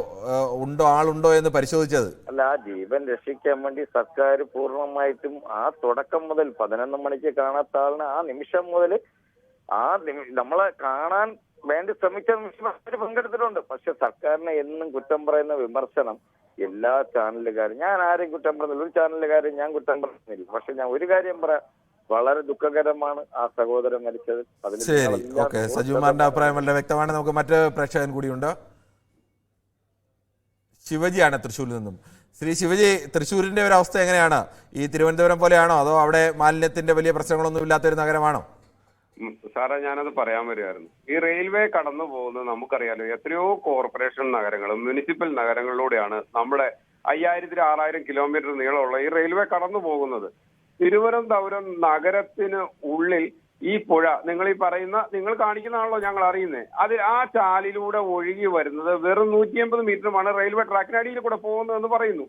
ആളുണ്ടോ എന്ന് പരിശോധിച്ചത്. അല്ല, ആ ജീവൻ രക്ഷിക്കാൻ വേണ്ടി സർക്കാർ പൂർണ്ണമായിട്ടും ആ തുടക്കം മുതൽ 11 മണിക്ക് കാണാത്ത ആളിന് ആ നിമിഷം മുതൽ നമ്മളെ കാണാൻ വേണ്ടി ശ്രമിച്ച നിമിഷം പങ്കെടുത്തിട്ടുണ്ട്. പക്ഷെ സർക്കാരിനെ എന്നും കുറ്റം പറയുന്ന വിമർശനം എല്ലാ ചാനലുകാരും, ഞാൻ ആരെയും കുറ്റം പറയുന്നില്ല, ഒരു ചാനലുകാരും ഞാൻ കുറ്റം പറയുന്നില്ല. പക്ഷെ ഞാൻ ഒരു കാര്യം പറയാം, വളരെ ദുഃഖകരമാണ് ആ സഹോദരൻ മരിച്ചത്. ശരി, ഓക്കെ. സജീവ്മാരുടെ അഭിപ്രായം വളരെ വ്യക്തമാണ്. നമുക്ക് മറ്റ് പ്രേക്ഷകൻ കൂടിയുണ്ട്. ശിവജിയാണ് തൃശ്ശൂരിൽ നിന്നും. ശ്രീ ശിവജി, തൃശ്ശൂരിന്റെ ഒരു അവസ്ഥ എങ്ങനെയാണ്? ഈ തിരുവനന്തപുരം പോലെയാണോ, അതോ അവിടെ മാലിന്യത്തിന്റെ വലിയ പ്രശ്നങ്ങളൊന്നും ഇല്ലാത്തൊരു നഗരമാണോ? സാറേ, ഞാനത് പറയാൻ വരുമായിരുന്നു. ഈ റെയിൽവേ കടന്നു പോകുന്നത് നമുക്കറിയാലോ, എത്രയോ കോർപ്പറേഷൻ നഗരങ്ങളും മുനിസിപ്പൽ നഗരങ്ങളിലൂടെയാണ് നമ്മുടെ 5000-6000 കിലോമീറ്റർ നീളമുള്ള ഈ റെയിൽവേ കടന്നു പോകുന്നത്. തിരുവനന്തപുരം നഗരത്തിന് ഉള്ളിൽ ഈ പുഴ നിങ്ങൾ കാണിക്കുന്നതാണല്ലോ ഞങ്ങൾ അറിയുന്നത്. അത് ആ ചാലിലൂടെ ഒഴുകി വരുന്നത് വെറും 150 മീറ്ററുമാണ് റെയിൽവേ ട്രാക്കിനടിയിൽ കൂടെ പോകുന്നതെന്ന് പറയുന്നു.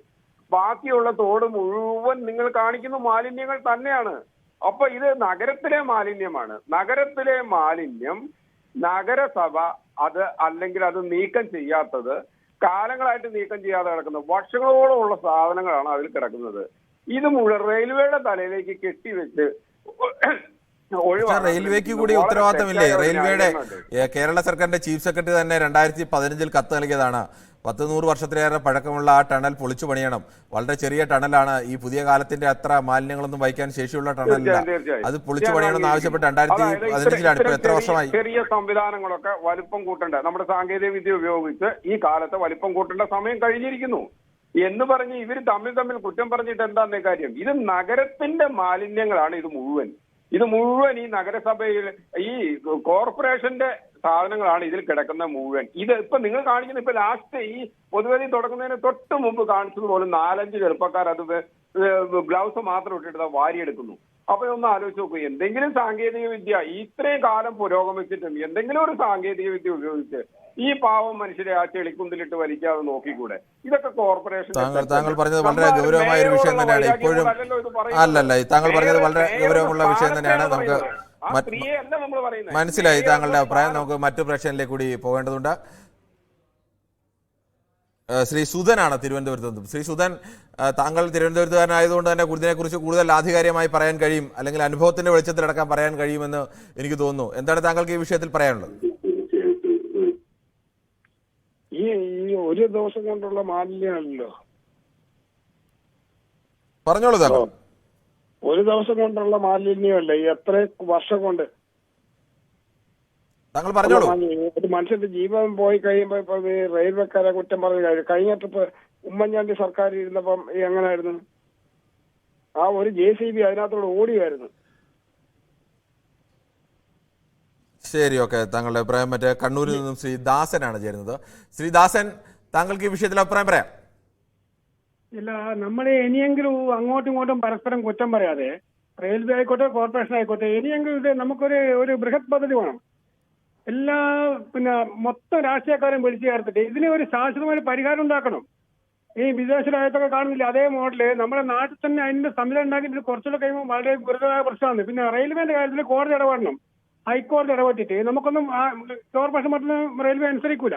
ബാക്കിയുള്ള തോട് മുഴുവൻ നിങ്ങൾ കാണിക്കുന്ന മാലിന്യങ്ങൾ തന്നെയാണ്. അപ്പൊ ഇത് നഗരത്തിലെ മാലിന്യമാണ്. നഗരത്തിലെ മാലിന്യം നഗരസഭ അല്ലെങ്കിൽ അത് നീക്കം ചെയ്യാത്തത്, കാലങ്ങളായിട്ട് നീക്കം ചെയ്യാതെ കിടക്കുന്നത്, വർഷങ്ങളോളം ഉള്ള സാധനങ്ങളാണ് അതിൽ കിടക്കുന്നത്. ഇത് മുഴുവൻ റെയിൽവേയുടെ തലയിലേക്ക് കെട്ടിവെച്ച് പക്ഷേ റെയിൽവേക്ക് കൂടി ഉത്തരവാദിത്തമില്ലേ? റെയിൽവേയുടെ കേരള സർക്കാരിന്റെ ചീഫ് സെക്രട്ടറി തന്നെ 2015 കത്ത് നൽകിയതാണ്. 100 വർഷത്തിലേറെ പഴക്കമുള്ള ആ ടണൽ പൊളിച്ചു പണിയണം. വളരെ ചെറിയ ടണലാണ്, ഈ പുതിയ കാലത്തിന്റെ അത്ര മാലിന്യങ്ങളൊന്നും വഹിക്കാൻ ശേഷിയുള്ള ടണലല്ല. അത് പൊളിച്ചു പണിയണമെന്ന് ആവശ്യപ്പെട്ട് 2015 ഇപ്പൊ എത്ര വർഷമായി? ചെറിയ സംവിധാനങ്ങളൊക്കെ വലിപ്പം കൂട്ടേണ്ട, നമ്മുടെ സാങ്കേതിക വിദ്യ ഉപയോഗിച്ച് ഈ കാലത്ത് വലിപ്പം കൂട്ടേണ്ട സമയം കഴിഞ്ഞിരിക്കുന്നു എന്ന് പറഞ്ഞ് ഇവർ തമ്മിൽ കുറ്റം പറഞ്ഞിട്ട് എന്താന്നേ കാര്യം? ഇത് നഗരത്തിന്റെ മാലിന്യങ്ങളാണ്. ഇത് മുഴുവൻ ഈ നഗരസഭയിൽ ഈ കോർപ്പറേഷന്റെ സാധനങ്ങളാണ് ഇതിൽ കിടക്കുന്ന മുഴുവൻ. ഇത് ഇപ്പൊ നിങ്ങൾ കാണിക്കുന്ന ഇപ്പൊ ലാസ്റ്റ് ഈ പൊതുവേദി തുടങ്ങുന്നതിന് തൊട്ട് മുമ്പ് കാണിച്ചതുപോലെ 4-5 ചെറുപ്പക്കാർ അത് ഗ്ലൗസ് മാത്രം ഇട്ടിട്ട് വാരിയെടുക്കുന്നു. അപ്പൊ ഒന്ന് ആലോചിച്ച് നോക്കൂ, എന്തെങ്കിലും സാങ്കേതിക വിദ്യ ഇത്രയും കാലം പുരോഗമിച്ചിട്ടും എന്തെങ്കിലും ഒരു സാങ്കേതിക വിദ്യ ഉപയോഗിച്ച് ഈ പാവം മനുഷ്യരെ ആ ചെളിക്കുന്തിലിട്ട് വലിക്കാതെ നോക്കിക്കൂടെ? ഇതൊക്കെ കോർപ്പറേഷൻ. താങ്കൾ പറഞ്ഞത് വളരെ ഗൗരവമായ ഒരു വിഷയം തന്നെയാണ്. ഇപ്പോഴും അല്ലല്ല, താങ്കൾ പറഞ്ഞത് വളരെ ഗൗരവമുള്ള വിഷയം തന്നെയാണ്. നമുക്ക് മനസ്സിലായി താങ്കളുടെ അഭിപ്രായം. നമുക്ക് മറ്റു പ്രശ്നങ്ങളിലേക്ക് കൂടി പോകേണ്ടതുണ്ട്. ശ്രീ സുധനാണ് തിരുവനന്തപുരത്ത് നിന്നും. ശ്രീ സുധൻ, താങ്കൾ തിരുവനന്തപുരത്തുകാരനായതുകൊണ്ട് തന്നെ ഇതിനെക്കുറിച്ച് കൂടുതൽ ആധികാരികമായി പറയാൻ കഴിയും, അല്ലെങ്കിൽ അനുഭവത്തിന്റെ വെളിച്ചത്തിലടക്കം പറയാൻ കഴിയുമെന്ന് എനിക്ക് തോന്നുന്നു. എന്താണ് താങ്കൾക്ക് ഈ വിഷയത്തിൽ പറയാനുള്ളത്? ഈ ഒരു ദിവസം കൊണ്ടുള്ള മാലിന്യമല്ലോ, പറഞ്ഞോളൂ താങ്കൾ. ഒരു ദിവസം കൊണ്ടുള്ള മാലിന്യമല്ല, എത്ര വർഷം കൊണ്ട് താങ്കൾ പറഞ്ഞോളൂ. ഒരു മനുഷ്യന്റെ ജീവൻ പോയി കഴിയുമ്പോ ഇപ്പൊ ഈ റെയിൽവേക്കാരെ കുറ്റം പറഞ്ഞു കഴിഞ്ഞിട്ട് ഇപ്പൊ ഉമ്മൻചാണ്ടി സർക്കാർ ഇരുന്നപ്പം എങ്ങനെയായിരുന്നു? ആ ഒരു JCB അതിനകത്തോട് ഓടിയായിരുന്നു. ശരി, ഓക്കെ. താങ്കളുടെ അഭിപ്രായം. മറ്റേ കണ്ണൂരിൽ നിന്നും ശ്രീ ദാസനാണ് ചേരുന്നത്. ശ്രീ ദാസൻ, താങ്കൾക്ക് ഈ വിഷയത്തിൽ അഭിപ്രായം പറയാം. ഇല്ല, നമ്മൾ ഇനിയെങ്കിലും അങ്ങോട്ടും ഇങ്ങോട്ടും പരസ്പരം കുറ്റം പറയാതെ, റെയിൽവേ ആയിക്കോട്ടെ കോർപ്പറേഷൻ ആയിക്കോട്ടെ, ഇനിയെങ്കിലും ഇത് നമുക്കൊരു ബൃഹത് പദ്ധതി വേണം. എല്ലാ മൊത്തം രാഷ്ട്രീയക്കാരും വിളിച്ചു ചേർത്തിട്ട് ഇതിന് ഒരു ശാശ്വതമായ പരിഹാരം ഉണ്ടാക്കണം. ഈ വിദേശ രാജ്യത്തൊക്കെ കാണുന്നില്ല അതേ മോഡല് നമ്മുടെ നാട്ടിൽ തന്നെ അതിന്റെ സംവിധാനം ഉണ്ടാക്കിയിട്ട് കുറച്ചുകൂടെ കഴിയുമ്പോൾ വളരെ ഗുരുതരമായ പ്രശ്നമാണ്. പിന്നെ റെയിൽവേന്റെ കാര്യത്തിൽ കോടതി ഇടപെടണം. ഹൈക്കോടതി ഇടപെട്ടിട്ട് നമുക്കൊന്നും കോർപ്പറേഷൻ മറ്റും റെയിൽവേ അനുസരിക്കൂല.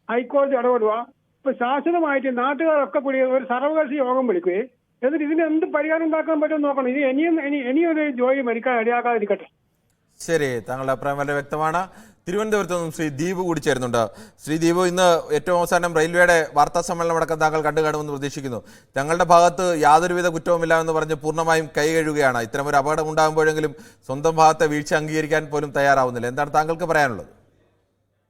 ഹൈക്കോടതി ഇടപെടുക. ഇപ്പൊ ശാശ്വതമായിട്ട് നാട്ടുകാരൊക്കെ കൂടി ഒരു സർവകക്ഷി യോഗം വിളിക്കുകയെ എന്നിട്ട് ഇതിന് എന്ത് പരിഹാരം ഉണ്ടാക്കാൻ പറ്റുമെന്ന് നോക്കണം. ഇത് ഇനിയൊരു ജോലി മരിക്കാൻ ഇടയാക്കാതിരിക്കട്ടെ. ശരി, താങ്കളുടെ അഭിപ്രായം വളരെ വ്യക്തമാണ്. തിരുവനന്തപുരത്ത് നിന്നും ശ്രീ ദീപ് കൂടി ചേരുന്നുണ്ട്. ശ്രീ ദീപ്, ഇന്ന് ഏറ്റവും അവസാനം റെയിൽവേയുടെ വാർത്താ സമ്മേളനം അടക്കം താങ്കൾ കണ്ടു കാണുമെന്ന് പ്രതീക്ഷിക്കുന്നു. തങ്ങളുടെ ഭാഗത്ത് യാതൊരുവിധ കുറ്റവുമില്ല എന്ന് പറഞ്ഞ് പൂർണ്ണമായും കൈ കഴുകുകയാണ്. ഇത്തരം ഒരു അപകടം ഉണ്ടാകുമ്പോഴെങ്കിലും സ്വന്തം ഭാഗത്തെ വീഴ്ച അംഗീകരിക്കാൻ പോലും തയ്യാറാവുന്നില്ല. എന്താണ് താങ്കൾക്ക് പറയാനുള്ളത്?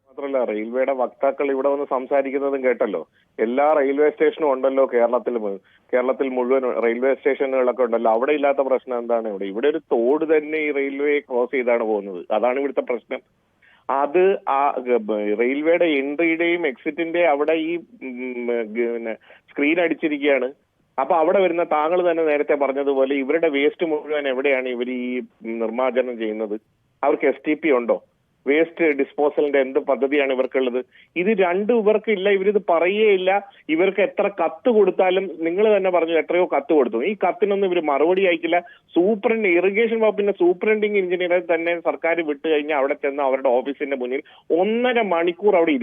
മാത്രമല്ല, റെയിൽവേയുടെ വക്താക്കൾ ഇവിടെ വന്ന് സംസാരിക്കുന്നതും കേട്ടല്ലോ. എല്ലാ റെയിൽവേ സ്റ്റേഷനും ഉണ്ടല്ലോ കേരളത്തിൽ മുഴുവൻ റെയിൽവേ സ്റ്റേഷനുകളൊക്കെ ഉണ്ടല്ലോ. അവിടെ ഇല്ലാത്ത പ്രശ്നം എന്താണ്? ഇവിടെ ഒരു തോട് തന്നെ ഈ റെയിൽവേ ക്രോസ് ചെയ്താണ് പോകുന്നത്. അതാണ് ഇവിടുത്തെ പ്രശ്നം. അത് ആ റെയിൽവേയുടെ എൻട്രിയുടെയും എക്സിറ്റിന്റെയും അവിടെ ഈ സ്ക്രീൻ അടിച്ചിരിക്കുകയാണ്. അപ്പൊ അവിടെ വരുന്ന താങ്കൾ തന്നെ നേരത്തെ പറഞ്ഞതുപോലെ ഇവരുടെ വേസ്റ്റ് മുഴുവൻ എവിടെയാണ് ഇവർ ഈ നിർമ്മാർജ്ജനം ചെയ്യുന്നത്? അവർക്ക് STP ഉണ്ടോ? വേസ്റ്റ് ഡിസ്പോസലിന്റെ എന്ത് പദ്ധതിയാണ് ഇവർക്കുള്ളത്? ഇത് രണ്ടും ഇവർക്കില്ല. ഇവരിത് പറയുകയില്ല. ഇവർക്ക് എത്ര കത്ത് കൊടുത്താലും, നിങ്ങൾ തന്നെ പറഞ്ഞു എത്രയോ കത്ത് കൊടുത്തു, ഈ കത്തിനൊന്നും ഇവർ മറുപടി അയക്കില്ല. ഇറിഗേഷൻ വകുപ്പിന്റെ സൂപ്രണ്ടിങ് എഞ്ചിനീയറെ തന്നെ സർക്കാർ വിട്ടു കഴിഞ്ഞാൽ അവിടെ ചെന്ന് അവരുടെ ഓഫീസിന്റെ മുന്നിൽ 1.5 മണിക്കൂർ അവിടെ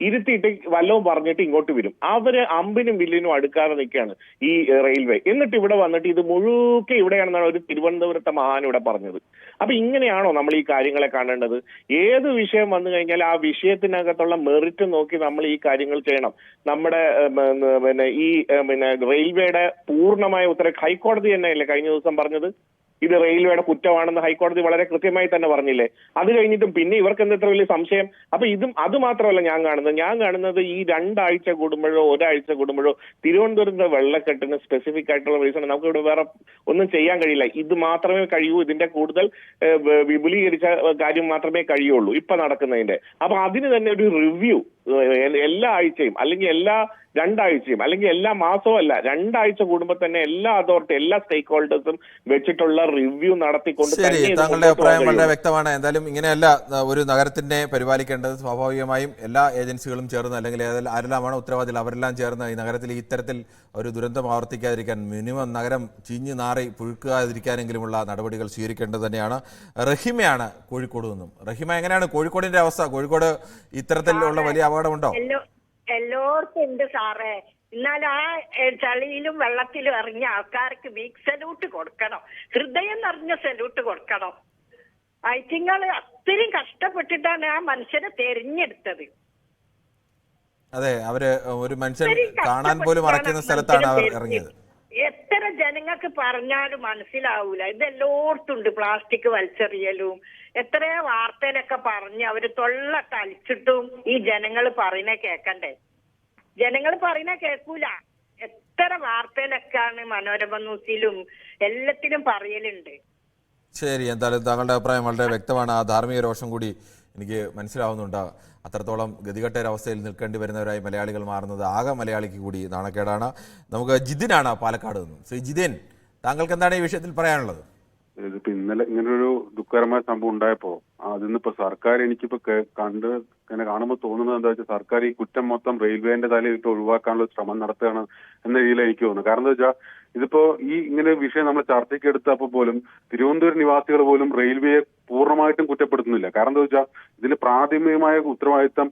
ഇരുത്തിയിട്ട് വല്ലതും പറഞ്ഞിട്ട് ഇങ്ങോട്ട് വരും. അവര് അമ്പിനും വില്ലിനും അടുക്കാതെ നിൽക്കുകയാണ് ഈ റെയിൽവേ. എന്നിട്ട് ഇവിടെ വന്നിട്ട് ഇത് മുഴുക്കെ ഇവിടെയാണെന്നാണ് ഒരു തിരുവനന്തപുരത്തെ മഹാൻ ഇവിടെ പറഞ്ഞത്. അപ്പൊ ഇങ്ങനെയാണോ നമ്മൾ ഈ കാര്യങ്ങളെ കാണേണ്ടത്? ഏത് വിഷയം വന്നു കഴിഞ്ഞാൽ ആ വിഷയത്തിനകത്തുള്ള മെറിറ്റ് നോക്കി നമ്മൾ ഈ കാര്യങ്ങൾ ചെയ്യണം. നമ്മുടെ ഈ റെയിൽവേയുടെ പൂർണ്ണമായ ഉത്തരവ് ഹൈക്കോടതി തന്നെയല്ലേ കഴിഞ്ഞ ദിവസം പറഞ്ഞത്? ഇത് റെയിൽവേയുടെ കുറ്റമാണെന്ന് ഹൈക്കോടതി വളരെ കൃത്യമായി തന്നെ പറഞ്ഞില്ലേ? അത് കഴിഞ്ഞിട്ടും പിന്നെ ഇവർക്ക് എന്താ ഇത്ര വലിയ സംശയം? അപ്പൊ അത് മാത്രമല്ല ഞാൻ കാണുന്നത് ഈ 2 ആഴ്ച കൂടുമ്പോഴോ ഒരാഴ്ച കൂടുമ്പോഴോ തിരുവനന്തപുരത്തെ വെള്ളക്കെട്ടിന് സ്പെസിഫിക് ആയിട്ടുള്ള റീസൺ നമുക്ക് ഇവിടെ വേറെ ഒന്നും ചെയ്യാൻ കഴിയില്ല. ഇത് മാത്രമേ കഴിയൂ. ഇതിന്റെ കൂടുതൽ വിപുലീകരിച്ച കാര്യം മാത്രമേ കഴിയുള്ളൂ ഇപ്പൊ നടക്കുന്നതിന്റെ. അപ്പൊ അതിന് തന്നെ ഒരു റിവ്യൂ എല്ലാ ആഴ്ചയും അല്ലെങ്കിൽ എല്ലാ 2 ആഴ്ചയും അല്ലെങ്കിൽ എല്ലാ മാസവും അല്ല, 2 ആഴ്ച കൂടുമ്പോൾ തന്നെ എല്ലാ അതോറിറ്റി എല്ലാ സ്റ്റേക്ക് ഹോൾഡേഴ്സും വെച്ചിട്ടുള്ള റിവ്യൂ നടത്തിക്കൊണ്ട്. താങ്കളുടെ അഭിപ്രായം വളരെ വ്യക്തമാണ്. എന്തായാലും ഇങ്ങനെയല്ല ഒരു നഗരത്തിനെ പരിപാലിക്കേണ്ടത്. സ്വാഭാവികമായും എല്ലാ ഏജൻസികളും ചേർന്ന് അല്ലെങ്കിൽ ആരെല്ലാമാണ് ഉത്തരവാദികൾ അവരെല്ലാം ചേർന്ന് ഈ നഗരത്തിൽ ഇത്തരത്തിൽ ഒരു ദുരന്തം ആവർത്തിക്കാതിരിക്കാൻ, മിനിമം നഗരം ചീഞ്ഞു നാറി പുഴുക്കാതിരിക്കാനെങ്കിലുമുള്ള നടപടികൾ സ്വീകരിക്കേണ്ടത് തന്നെയാണ്. റഹിമയാണ് കോഴിക്കോട് നിന്നും. റഹിമ, എങ്ങനെയാണ് കോഴിക്കോടിന്റെ അവസ്ഥ? കോഴിക്കോട് ഇത്തരത്തിലുള്ള വലിയ അപകടമുണ്ടോ? എല്ലായിടത്തും ഉണ്ട് സാറേ. എന്നാൽ ആ ചളിയിലും വെള്ളത്തിലും ഇറങ്ങിയ ആൾക്കാർക്ക് ബിഗ് സല്യൂട്ട് കൊടുക്കണം. ഹൃദയം നിറഞ്ഞ സല്യൂട്ട് കൊടുക്കണം. ഐറ്റിങ്ങൾ അത്രയും കഷ്ടപ്പെട്ടിട്ടാണ് ആ മനുഷ്യനെ തെരഞ്ഞെടുത്തത്. അതെ, അവര് ഒരു മനുഷ്യൻ കാണാൻ പോലും അറയ്ക്കുന്ന സ്ഥലത്താണ് അവർ ഇറങ്ങിയത്. എത്ര ജനങ്ങൾക്ക് പറഞ്ഞാലും മനസ്സിലാവൂല. ഇതെല്ലോടത്തും ഉണ്ട്, പ്ലാസ്റ്റിക് വലിച്ചെറിയലും. എത്രയോ വാർത്തയിലൊക്കെ പറഞ്ഞ് അവര് തൊള്ള തളിച്ചിട്ടും ഈ ജനങ്ങൾ പറയുന്ന കേക്കണ്ടേ? ജനങ്ങൾ പറയുന്ന കേൾക്കൂല. എത്ര വാർത്തയിലൊക്കെയാണ്, മനോരമ ന്യൂസിലും എല്ലാത്തിലും പറയലുണ്ട്. ശരി, എന്തായാലും താങ്കളുടെ അഭിപ്രായം വളരെ വ്യക്തമാണ്. ആ ധാർമ്മിക രോഷം കൂടി എനിക്ക് മനസ്സിലാവുന്നുണ്ട്. അത്രത്തോളം ഗതികെട്ടൊരവസ്ഥയിൽ നിൽക്കേണ്ടി വരുന്നവരായി മലയാളികൾ മാറുന്നത് ആകെ മലയാളിക്ക് കൂടി നാണക്കേടാണ്. നമുക്ക് ജിതിനാണ് പാലക്കാട് നിന്നും. ശ്രീ ജിതിൻ, താങ്കൾക്ക് എന്താണ് ഈ വിഷയത്തിൽ പറയാനുള്ളത്? ഇതിപ്പോ ഇന്നലെ ഇങ്ങനൊരു ദുഃഖകരമായ സംഭവം ഉണ്ടായപ്പോ അതിന്നിപ്പോ സർക്കാർ എനിക്കിപ്പോ ഇങ്ങനെ കാണുമ്പോൾ തോന്നുന്നത് എന്താ വെച്ചാൽ സർക്കാർ ഈ കുറ്റം മൊത്തം റെയിൽവേന്റെ തലയിട്ട് ഒഴിവാക്കാനുള്ള ശ്രമം നടത്തുകയാണ് എന്ന രീതിയിൽ എനിക്ക് തോന്നുന്നു. കാരണം എന്താ വെച്ചാൽ ഇതിപ്പോ ഈ ഇങ്ങനെ വിഷയം നമ്മൾ ചർച്ചയ്ക്ക് എടുത്തപ്പോൾ പോലും തിരുവനന്തപുരം നിവാസികൾ പോലും റെയിൽവേയെ പൂർണ്ണമായിട്ടും കുറ്റപ്പെടുത്തുന്നില്ല. കാരണം എന്താ വെച്ചാൽ ഇതിന് പ്രാഥമികമായ ഉത്തരവാദിത്തം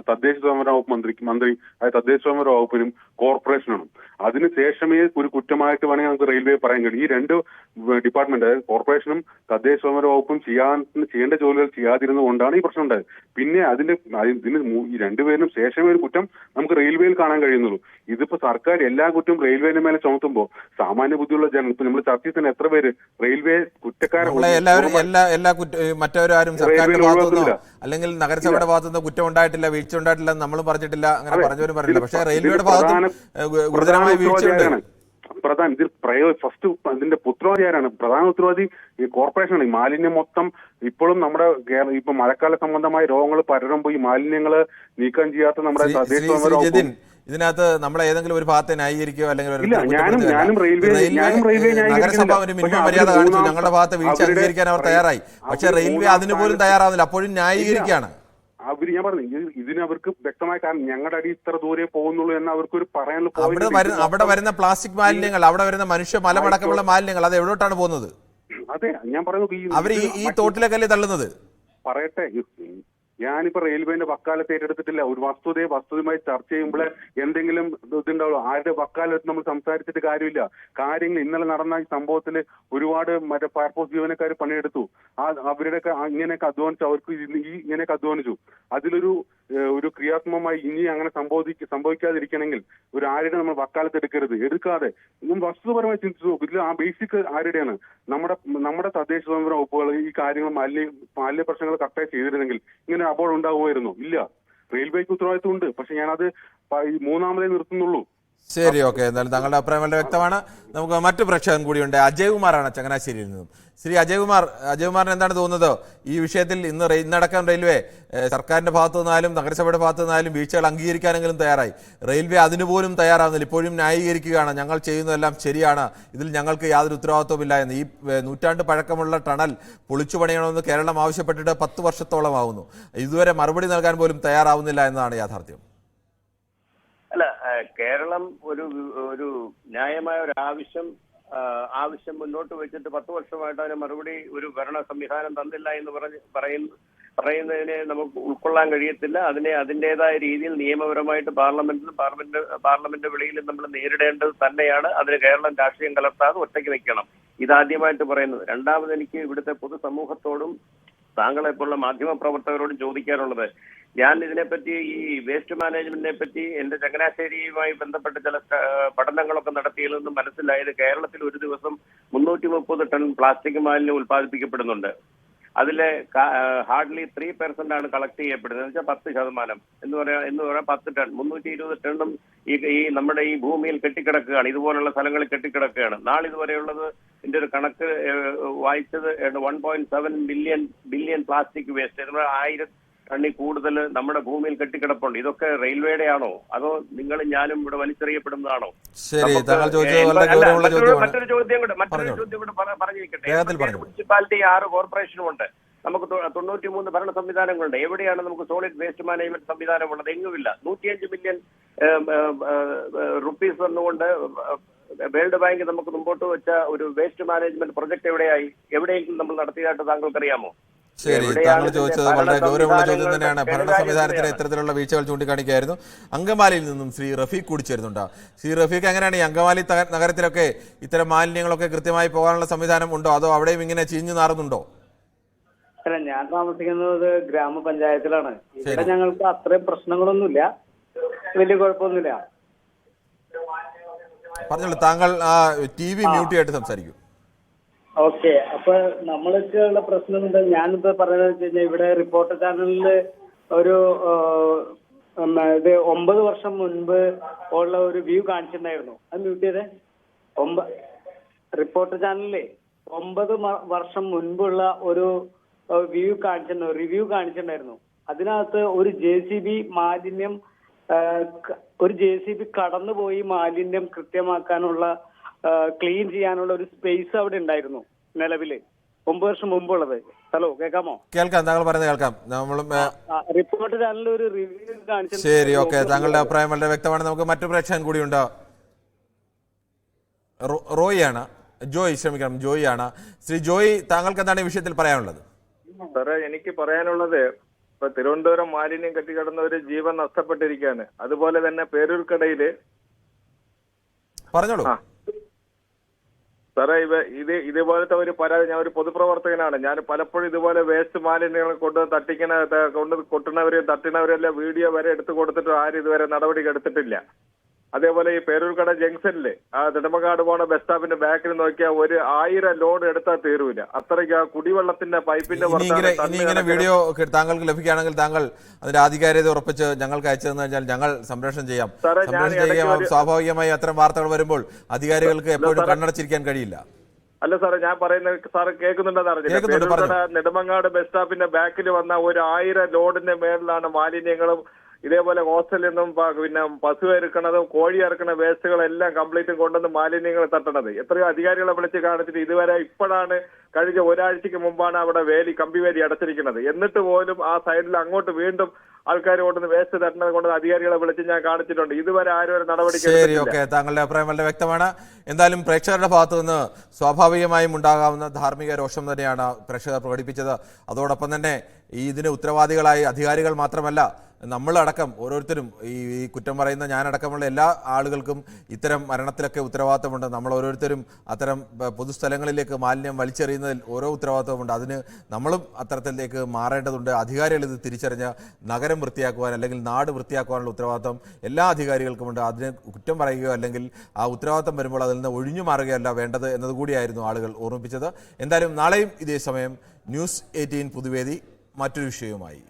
തദ്ദേശ സ്വയംഭരണ വകുപ്പ് മന്ത്രി അതായത് തദ്ദേശ സ്വയംഭരണ വകുപ്പിനും കോർപ്പറേഷനാണ്. അതിനുശേഷമേ ഒരു കുറ്റമായിട്ട് വേണമെങ്കിൽ നമുക്ക് റെയിൽവേ പറയാൻ കഴിയും. ഈ രണ്ട് ഡിപ്പാർട്ട്മെന്റ്, അതായത് കോർപ്പറേഷനും തദ്ദേശ സ്വയംഭരണ വകുപ്പും ചെയ്യേണ്ട ജോലികൾ ചെയ്യാതിരുന്നത് കൊണ്ടാണ് ഈ പ്രശ്നം ഉണ്ടായത്. പിന്നെ ഇതിന് ഈ രണ്ടുപേരും ശേഷമേ ഒരു കുറ്റം നമുക്ക് റെയിൽവേയിൽ കാണാൻ കഴിയുന്നുള്ളൂ. ഇതിപ്പോ സർക്കാർ എല്ലാ കുറ്റവും റെയിൽവേന്റെ മേലെ ചുമത്തുമ്പോൾ സാമാന്യ ബുദ്ധിയുള്ള ജനം, ഇപ്പൊ നമ്മൾ ചർച്ചയിൽ തന്നെ എത്ര പേര് റെയിൽവേ കുറ്റക്കാരെ മറ്റവരും സർക്കാരിന്റെ ഭാഗത്തുനിന്നോ അല്ലെങ്കിൽ നഗരസഭയുടെ ഭാഗത്തുനിന്നോ കുറ്റം ഉണ്ടായിട്ടില്ല, വീഴ്ച ഉണ്ടായിട്ടില്ല നമ്മളും പറഞ്ഞിട്ടില്ല, അങ്ങനെ പറഞ്ഞവരും പറഞ്ഞില്ല. പക്ഷേ റെയിൽവേയുടെ ഭാഗത്തും ഗുരുതരമായ വീഴ്ചയുണ്ട്. ഫസ്റ്റ് ഇതിന്റെ ഉത്തരവാദി ആരാണ്? പ്രധാന ഉത്തരവാദി ഈ കോർപ്പറേഷനാണ്. ഈ മാലിന്യം മൊത്തം ഇപ്പോഴും നമ്മുടെ ഇപ്പൊ മഴക്കാല സംബന്ധമായ രോഗങ്ങൾ പരരുമ്പോൾ ഈ മാലിന്യങ്ങള് നീക്കം ചെയ്യാത്ത നമ്മുടെ തദ്ദേശ ഇതിനകത്ത് നമ്മളെ ഏതെങ്കിലും ഒരു ഭാഗത്തെ ന്യായീകരിക്കുകയോ അല്ലെങ്കിൽ നഗരസഭ ഒരു മിനിമം മര്യാദ കാണിച്ചു, ഞങ്ങളുടെ ഭാഗത്തെ വീഴ്ച അംഗീകരിക്കാൻ അവർ തയ്യാറായി. പക്ഷെ റെയിൽവേ അതിന് പോലും തയ്യാറാവുന്നില്ല, അപ്പോഴും ന്യായീകരിക്കുകയാണ്. ഞാൻ പറഞ്ഞു ഇതിന് അവർക്ക് വ്യക്തമായ കാരണം ഞങ്ങളുടെ അടി ഇത്ര ദൂരെ പോകുന്നുള്ളൂ എന്ന് അവർക്ക് പറയാനുള്ള. അവിടെ വരുന്ന പ്ലാസ്റ്റിക് മാലിന്യങ്ങൾ, അവിടെ വരുന്ന മനുഷ്യ മലമടക്കമുള്ള മാലിന്യങ്ങൾ, അത് എവിടോട്ടാണ് പോകുന്നത്? അതെ, ഞാൻ പറയുന്നത് അവർ ഈ തോട്ടിലേക്കല്ലേ തള്ളുന്നത്? പറയട്ടെ, ഞാനിപ്പോ റെയിൽവേന്റെ വക്കാലത്ത് ഏറ്റെടുത്തിട്ടില്ല. ഒരു വസ്തുതയുമായി ചർച്ച ചെയ്യുമ്പോൾ എന്തെങ്കിലും ഇതുണ്ടാവുള്ളൂ. ആരുടെ വക്കാലത്ത് നമ്മൾ സംസാരിച്ചിട്ട് കാര്യമില്ല. കാര്യങ്ങൾ ഇന്നലെ നടന്ന ഈ സംഭവത്തിൽ ഒരുപാട് മറ്റേ ഫയർഫോഴ്സ് ജീവനക്കാർ പണിയെടുത്തു. അവരുടെയൊക്കെ ഇങ്ങനെയൊക്കെ അധ്വാനിച്ചു, അവർക്ക് ഇങ്ങനെയൊക്കെ അധ്വാനിച്ചു. അതിലൊരു ക്രിയാത്മകമായി ഇനി അങ്ങനെ സംഭവിക്കാതിരിക്കണമെങ്കിൽ ഒരു ആരുടെ നമ്മൾ വക്കാലത്ത് എടുക്കാതെ വസ്തുതപരമായി ചിന്തിച്ചു. ഇതിൽ ആ ബേസിക് ആരുടെയാണ്? നമ്മുടെ തദ്ദേശ സ്വയംഭരണ വകുപ്പുകൾ ഈ കാര്യങ്ങൾ മാലിന്യ പ്രശ്നങ്ങൾ കറക്റ്റായി ചെയ്തിരുന്നെങ്കിൽ ഇങ്ങനെ അപകടം ഉണ്ടാവുമായിരുന്നോ? ഇല്ല. റെയിൽവേക്ക് ഉത്തരവാദിത്വം ഉണ്ട്. പക്ഷെ ഞാനത് മൂന്നാമതേ നിർത്തുന്നുള്ളൂ. ശരി, ഓക്കെ. എന്തായാലും താങ്കളുടെ അഭിപ്രായം വളരെ വ്യക്തമാണ്. നമുക്ക് മറ്റു പ്രേക്ഷകൻ കൂടിയുണ്ട്. അജയ് കുമാറാണ് ചങ്ങനാശ്ശേരിയിൽ നിന്നും. ശ്രീ അജയ് കുമാറിന് എന്താണ് തോന്നുന്നത് ഈ വിഷയത്തിൽ? ഇന്നടക്കം റെയിൽവേ സർക്കാരിന്റെ ഭാഗത്തു നിന്നാലും നഗരസഭയുടെ ഭാഗത്തു നിന്നാലും വീഴ്ചകൾ അംഗീകരിക്കാനെങ്കിലും തയ്യാറായി. റെയിൽവേ അതിനുപോലും തയ്യാറാവുന്നില്ല, ഇപ്പോഴും ന്യായീകരിക്കുകയാണ്, ഞങ്ങൾ ചെയ്യുന്നതെല്ലാം ശരിയാണ്, ഇതിൽ ഞങ്ങൾക്ക് യാതൊരു ഉത്തരവാദിത്വമില്ല എന്ന്. ഈ നൂറ്റാണ്ട് പഴക്കമുള്ള ടണൽ പൊളിച്ചു പണിയണമെന്ന് കേരളം ആവശ്യപ്പെട്ടിട്ട് 10 വർഷത്തോളമാവുന്നു. ഇതുവരെ മറുപടി നൽകാൻ പോലും തയ്യാറാവുന്നില്ല എന്നതാണ് യാഥാർത്ഥ്യം. അല്ല, കേരളം ഒരു ന്യായമായ ഒരു ആവശ്യം മുന്നോട്ട് വെച്ചിട്ട് 10 വർഷമായിട്ട് അതിന് മറുപടി ഒരു ഭരണ സംവിധാനം തന്നില്ല എന്ന് പറയുന്നതിനെ നമുക്ക് ഉൾക്കൊള്ളാൻ കഴിയത്തില്ല. അതിൻ്റെതായ രീതിയിൽ നിയമപരമായിട്ട് പാർലമെന്റ് വെളിയിലും നമ്മൾ നേരിടേണ്ടത് തന്നെയാണ്. അതിന് കേരളം രാഷ്ട്രീയം കലർത്താതെ ഒറ്റയ്ക്ക് നിൽക്കണം. ഇതാദ്യമായിട്ട് പറയുന്നത്. രണ്ടാമത് എനിക്ക് ഇവിടുത്തെ പൊതുസമൂഹത്തോടും താങ്കളെപ്പോലുള്ള മാധ്യമ പ്രവർത്തകരോടും ചോദിക്കാനുള്ളത്, ഞാൻ ഇതിനെപ്പറ്റി ഈ വേസ്റ്റ് മാനേജ്മെന്റിനെ പറ്റി എന്റെ ചങ്ങനാശ്ശേരിയുമായി ബന്ധപ്പെട്ട ചില പഠനങ്ങളൊക്കെ നടത്തിയതിൽ നിന്നും മനസ്സിലായത് കേരളത്തിൽ ഒരു ദിവസം 330 ടൺ പ്ലാസ്റ്റിക് മാലിന്യം ഉൽപ്പാദിപ്പിക്കപ്പെടുന്നുണ്ട്. അതിലെ ഹാർഡ്ലി 3% ആണ് കളക്ട് ചെയ്യപ്പെടുന്നത്. എന്ന് വെച്ചാൽ 10% എന്ന് പറയാം 10 ടൺ 320 ടണ്ണും ഈ നമ്മുടെ ഈ ഭൂമിയിൽ കെട്ടിക്കിടക്കുകയാണ്, ഇതുപോലുള്ള സ്ഥലങ്ങളിൽ കെട്ടിക്കിടക്കുകയാണ്. നാളിതുവരെയുള്ളത് ഇതിന്റെ ഒരു കണക്ക് വായിച്ചത് 1.7 ബില്യൺ പ്ലാസ്റ്റിക് വേസ്റ്റ്, 1000 ടണ്ണിൽ കൂടുതൽ നമ്മുടെ ഭൂമിയിൽ കെട്ടിക്കിടപ്പുണ്ട്. ഇതൊക്കെ റെയിൽവേയുടെ ആണോ അതോ നിങ്ങളും ഞാനും ഇവിടെ വലിച്ചെറിയപ്പെടുന്നതാണോ? മറ്റൊരു ചോദ്യം കൂടെ പറഞ്ഞിരിക്കട്ടെ. മുനിസിപ്പാലിറ്റി 6 കോർപ്പറേഷനും ഉണ്ട്. നമുക്ക് 93 ഭരണ സംവിധാനങ്ങളുണ്ട്. എവിടെയാണ് നമുക്ക് സോളിഡ് വേസ്റ്റ് മാനേജ്മെന്റ് സംവിധാനമുള്ളത്? എങ്ങുമില്ല. 105 മില്യൺ റുപ്പീസ് വന്നുകൊണ്ട് വേൾഡ് ബാങ്ക് നമുക്ക് മുമ്പോട്ട് വെച്ച ഒരു വേസ്റ്റ് മാനേജ്മെന്റ് പ്രൊജക്ട് എവിടെയെങ്കിലും നമ്മൾ നടത്തിയതായിട്ട് താങ്കൾക്കറിയാമോ? ശരി, താങ്കൾ ചോദിച്ചത് വളരെ ഗൗരവമുള്ള ചോദ്യം തന്നെയാണ്. ഭരണ സംവിധാനത്തിന് ഇത്തരത്തിലുള്ള വീഴ്ചകൾ ചൂണ്ടിക്കാണിക്കുകയായിരുന്നു. അങ്കമാലിയിൽ നിന്നും ശ്രീ റഫീഖ് കൂടി ചേരുന്നുണ്ട്. ശ്രീ റഫീഖ്, എങ്ങനെയാണ് ഈ അങ്കമാലി നഗരത്തിലൊക്കെ ഇത്തരം മാലിന്യങ്ങളൊക്കെ കൃത്യമായി പോകാനുള്ള സംവിധാനം ഉണ്ടോ, അതോ അവിടെയും ഇങ്ങനെ ചീഞ്ഞു നാറുന്നുണ്ടോ? അല്ല, ഞാൻ താമസിക്കുന്നത് ഗ്രാമപഞ്ചായത്തിലാണ്. ഇവിടെ ഞങ്ങൾക്ക് അത്രയും പ്രശ്നങ്ങളൊന്നുമില്ല, വലിയ കുഴപ്പമൊന്നുമില്ല. പറഞ്ഞോളൂ, താങ്കൾ TV മ്യൂട്ട് ചെയ്തിട്ട് സംസാരിക്കും. ഓക്കെ, അപ്പൊ നമ്മൾക്ക് ഉള്ള പ്രശ്നം എന്താ, ഞാനിപ്പോ പറയുന്നത് വെച്ച് കഴിഞ്ഞാൽ ഇവിടെ റിപ്പോർട്ടർ ചാനലില് ഒരു ഇത് 9 വർഷം മുൻപ് ഉള്ള ഒരു വ്യൂ കാണിച്ചിട്ടുണ്ടായിരുന്നു. അത് മ്യൂട്ട് ചെയ്തേ. റിപ്പോർട്ടർ ചാനലിലെ 9 വർഷം മുൻപുള്ള ഒരു റിവ്യൂ കാണിച്ചിട്ടുണ്ടായിരുന്നു. അതിനകത്ത് ഒരു JCB മാലിന്യം കടന്നുപോയി മാലിന്യം കൃത്യമാക്കാനുള്ള ക്ലീൻ ചെയ്യാനുള്ള ഒരു സ്പേസ് അവിടെ ഉണ്ടായിരുന്നു നിലവില് 9 വർഷം മുമ്പുള്ളത്. ഹലോ, കേൾക്കാമോ? കേൾക്കാം, താങ്കൾ പറയുന്നത് കേൾക്കാം. നമ്മളും റിപ്പോർട്ട് ചാനലിൽ ഒരു റിവ്യൂ കാണിച്ചു. ശരി, ഓക്കെ, താങ്കളുടെ അഭിപ്രായം വളരെ വ്യക്തമാണ്. നമുക്ക് മറ്റു പ്രേക്ഷകൻ കൂടിയുണ്ട്. ജോയി ആണ്. ശ്രീ ജോയി, താങ്കൾക്ക് എന്താണ് ഈ വിഷയത്തിൽ പറയാനുള്ളത്? സാറേ, എനിക്ക് പറയാനുള്ളത്, ഇപ്പൊ തിരുവനന്തപുരം മാലിന്യം കെട്ടിക്കിടന്ന ഒരു ജീവൻ നഷ്ടപ്പെട്ടിരിക്കുകയാണ്. അതുപോലെ തന്നെ പേരൂർക്കടയില് പറഞ്ഞോളൂ സാറേ. ഇതുപോലത്തെ ഒരു പരാതി, ഞാൻ ഒരു പൊതുപ്രവർത്തകനാണ്. ഞാൻ പലപ്പോഴും ഇതുപോലെ വേസ്റ്റ് മാലിന്യങ്ങൾ കൊട്ടുന്നവരെയും തട്ടുന്നവരെല്ലാം വീഡിയോ വരെ എടുത്തു കൊടുത്തിട്ട് ആരും ഇതുവരെ നടപടി എടുത്തിട്ടില്ല. അതേപോലെ ഈ പേരൂർക്കട ജംഗ്ഷനില് നെടുമങ്ങാട് പോണ ബസ് സ്റ്റോപ്പിന്റെ ബാക്കിൽ നോക്കിയാൽ 1000 ലോഡ് എടുത്താൽ തീരൂല. അത്രയ്ക്ക് ആ കുടിവെള്ളത്തിന്റെ പൈപ്പിന്റെ ഇങ്ങനെ വീഡിയോ താങ്കൾക്ക് ലഭിക്കുകയാണെങ്കിൽ താങ്കൾ അതിന്റെ ആധികാരികത ഉറപ്പിച്ച് ഞങ്ങൾക്ക് അയച്ചു തന്നു കഴിഞ്ഞാൽ ഞങ്ങൾ സംപ്രേഷണം ചെയ്യാം. സ്വാഭാവികമായി അത്തരം വാർത്തകൾ വരുമ്പോൾ അധികാരികൾക്ക് എപ്പോഴും കണ്ണടച്ചിരിക്കാൻ കഴിയില്ല. അല്ല സാറേ, ഞാൻ പറയുന്നത് സാറ് കേൾക്കുന്നുണ്ടെന്ന് അറിഞ്ഞില്ല. നെടുമങ്ങാട് ബസ് സ്റ്റോപ്പിന്റെ ബാക്കിൽ വന്ന 1000 ലോഡിന്റെ മേളിലാണ് മാലിന്യങ്ങളും ഇതേപോലെ ഹോസ്റ്റലിൽ നിന്നും പിന്നെ പശു ഇറക്കണതും കോഴി ഇറക്കണ വേസ്റ്റുകളെല്ലാം കംപ്ലീറ്റും കൊണ്ടുവന്ന് മാലിന്യങ്ങൾ തട്ടണത്. എത്രയോ അധികാരികളെ വിളിച്ച് കാണിച്ചിട്ട് ഇതുവരെ ഇപ്പോഴാണ് കഴിഞ്ഞ ഒരാഴ്ചക്ക് മുമ്പാണ് അവിടെ കമ്പി വേലി അടച്ചിരിക്കുന്നത്. എന്നിട്ട് പോലും ആ സൈഡിൽ അങ്ങോട്ട് വീണ്ടും ആൾക്കാർ കൊണ്ടുവന്ന് വേസ്റ്റ് തട്ടുന്നത് കൊണ്ട് അധികാരികളെ വിളിച്ച് ഞാൻ കാണിച്ചിട്ടുണ്ട്. ഇതുവരെ ആരും ഒരു നടപടി. ശരി, ഓക്കെ, താങ്കളുടെ അഭിപ്രായം വളരെ വ്യക്തമാണ്. എന്തായാലും പ്രേക്ഷകരുടെ ഭാഗത്തു നിന്ന് സ്വാഭാവികമായും ഉണ്ടാകാവുന്ന ധാർമ്മിക രോഷം തന്നെയാണ് പ്രേക്ഷകർ പ്രകടിപ്പിച്ചത്. അതോടൊപ്പം തന്നെ ഇതിന് ഉത്തരവാദികളായി അധികാരികൾ മാത്രമല്ല, നമ്മളടക്കം ഓരോരുത്തരും, ഈ കുറ്റം പറയുന്ന ഞാനടക്കമുള്ള എല്ലാ ആളുകൾക്കും ഇത്തരം മരണത്തിലൊക്കെ ഉത്തരവാദിത്തമുണ്ട്. നമ്മൾ ഓരോരുത്തരും അത്തരം പൊതുസ്ഥലങ്ങളിലേക്ക് മാലിന്യം വലിച്ചെറിയുന്നതിൽ ഓരോ ഉത്തരവാദിത്തമുണ്ട്. അതിന് നമ്മളും അത്തരത്തിലേക്ക് മാറേണ്ടതുണ്ട്. അധികാരികൾ ഇത് തിരിച്ചറിഞ്ഞ് നഗരം വൃത്തിയാക്കുവാൻ അല്ലെങ്കിൽ നാട് വൃത്തിയാക്കുവാനുള്ള ഉത്തരവാദിത്തം എല്ലാ അധികാരികൾക്കുമുണ്ട്. അതിന് കുറ്റം പറയുകയോ അല്ലെങ്കിൽ ആ ഉത്തരവാദിത്തം വരുമ്പോൾ അതിൽ നിന്ന് ഒഴിഞ്ഞു മാറുകയല്ല വേണ്ടത് എന്നതുകൂടിയായിരുന്നു ആളുകൾ ഓർമ്മിപ്പിച്ചത്. എന്തായാലും നാളെയും ഇതേ സമയം News 18 പുതുവേദി മറ്റൊരു വിഷയവുമായി.